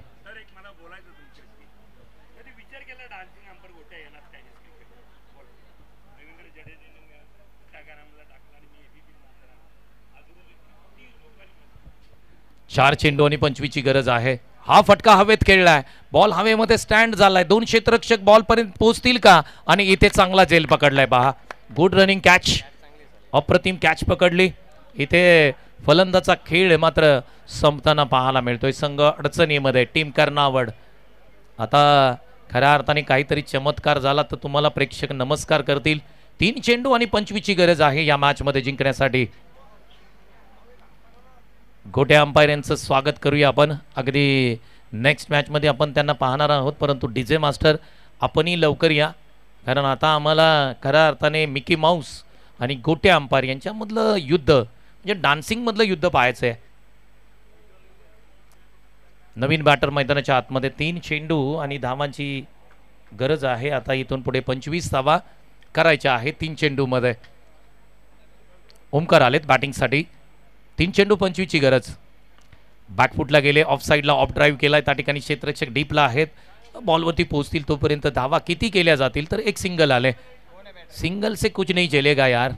चार चेंडू आणि 25ची गरज आहे. हा फटका हवेत खेळलाय. बॉल हवेमध्ये स्टँड झालाय. 2 क्षेत्ररक्षक बॉल पर्यंत पोहोचतील का? आणि इथे चांगला झेल पकडलाय पहा. गुड रनिंग कॅच, अप्रतिम कॅच पकडली. इथे फलंदाचा खेळ मात्र संपताना पाहायला मिळतोय. संघ अडचणीमध्ये टीम कर्णावत. आता खऱ्या अर्थाने काहीतरी चमत्कार झाला तर तुम्हाला प्रेक्षक नमस्कार करतील. 3 चेंडू आणि 25ची गरज आहे या मॅच मध्ये जिंकण्यासाठी. गोटे अंपायर यांचं स्वागत करूया आपण. अगदी नेक्स्ट मॅच मध्ये आपण त्यांना पाहणार आहोत, परंतु डीजे मास्टर आपणही लवकर या, कारण आता आम्हाला खऱ्या अर्थाने मिकी माऊस आणि गोटे अंपायर यांच्यामधलं युद्ध म्हणजे डान्सिंग मधलं युद्ध पाहायचं आहे. नवीन बॅटर मैदानाच्या आतमध्ये. 3 चेंडू आणि धावांची गरज आहे. आता इथून पुढे 25 धावा करायच्या आहे 3 चेंडू मध्ये. ओमकार आलेत बॅटिंगसाठी. 3 चेंडू 25ची गरज. बॅकफुटला गेले, ऑफ साईडला ऑफ ड्राईव्ह केलाय. त्या ठिकाणी क्षेत्ररक्षक डीपला आहेत. बॉलवरती पोहोचतील तोपर्यंत धावा किती केल्या जातील तर 1 सिंगल आले. सिंगल से कुछ नहीं चलेगा यार.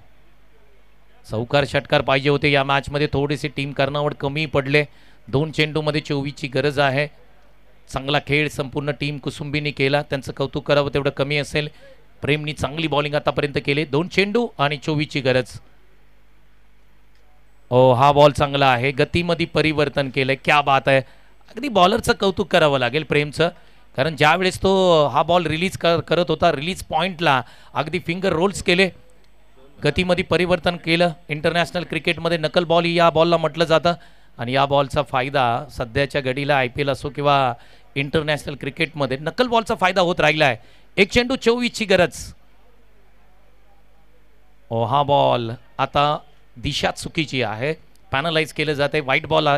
चौकार षटकार पाहिजे होते या मॅच मध्ये. थोडेसे टीम कर्णावत कमी पडले. 2 चेंडू मध्ये 24ची गरज आहे. चांगला खेळ संपूर्ण टीम कुसुंबीने केला. त्यांचं कौतुक करावं तेवढं कमी असेल. प्रेमनी चांगली बॉलिंग आतापर्यंत केली. 2 चेंडू आणि 24ची गरज. ओ हा बॉल चांगला आहे. गतीमध्ये परिवर्तन केलंय. क्या बात आहे. अगदी बॉलरचं कौतुक करावं लागेल प्रेमचं, कारण ज्या वेळेस तो हा बॉल रिलीज करत होता रिलीज पॉइंटला अगदी फिंगर रोल्स केले, गतीमध्ये परिवर्तन केलं. इंटरनॅशनल क्रिकेटमध्ये नकल बॉल या बॉलला म्हटलं जातं आणि या बॉलचा फायदा सध्याच्या घडीला IPL असो किंवा इंटरनॅशनल क्रिकेटमध्ये नकल बॉलचा फायदा होत राहिला आहे. 1 चेंडू 24ची गरज. ओ हा बॉल आता दिशा चुकीची आहे. पॅनलाइज केलं जाते. वाईट बॉल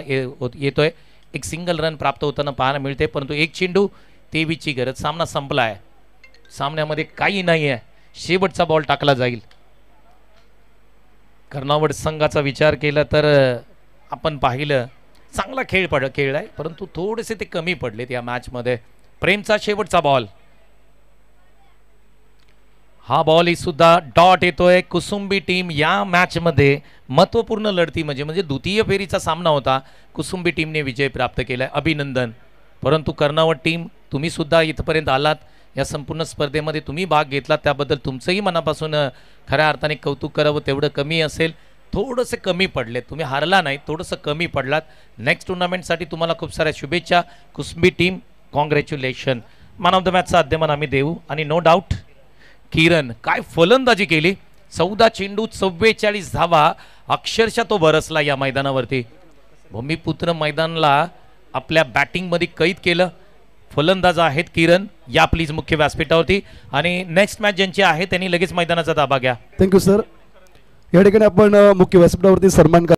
येतोय. 1 सिंगल रन प्राप्त होताना पाहायला मिळते, परंतु 1 चेंडू 23ची गरज. सामना संपला आहे. सामन्यामध्ये काही नाही आहे. शेवटचा बॉल टाकला जाईल. कर्णावत संघाचा विचार केला तर आपण पाहिलं चांगला खेळलाय, परंतु थोडेसे ते कमी पडलेत या मॅच मध्ये. प्रेमचा शेवटचा बॉल. हा बॉल ही सुद्धा डॉट येतोय. कुसुंबी टीम या मॅच मध्ये महत्वपूर्ण लढती म्हणजे द्वितीय फेरीचा सामना होता. कुसुंबी टीमने विजय प्राप्त केलाय, अभिनंदन. परंतु कर्णावत टीम तुम्ही सुद्धा इथपर्यंत आलात, या संपूर्ण स्पर्धेमध्ये तुम्ही भाग घेतला, त्याबद्दल तुमचंही मनापासून खऱ्या अर्थाने कौतुक करावं तेवढं कमी असेल. थोडंसं कमी पडले, तुम्ही हारला नाही, थोडंसं कमी पडलात. नेक्स्ट टुर्नामेंटसाठी तुम्हाला खूप साऱ्या शुभेच्छा. Kusumbi team congratulation. Man of the मॅचचा अद्यमान आम्ही देऊ. आणि नो डाऊट किरण काय फलंदाजी केली. 14 चेंडू 44 धावा, अक्षरशः तो बरसला या मैदानावरती. भूमिपुत्र मैदानला आपल्या बॅटिंगमध्ये कैद केलं. फलंदाज आहेत किरण. या प्लीज मुख्य व्यासपीठावरती. आणि नेक्स्ट मॅच ज्यांची आहे त्यांनी लगेच मैदानाचा ताबा घ्या. Thank you sir. या ठिकाणी आपण मुख्य व्यासपीठावरती सन्मान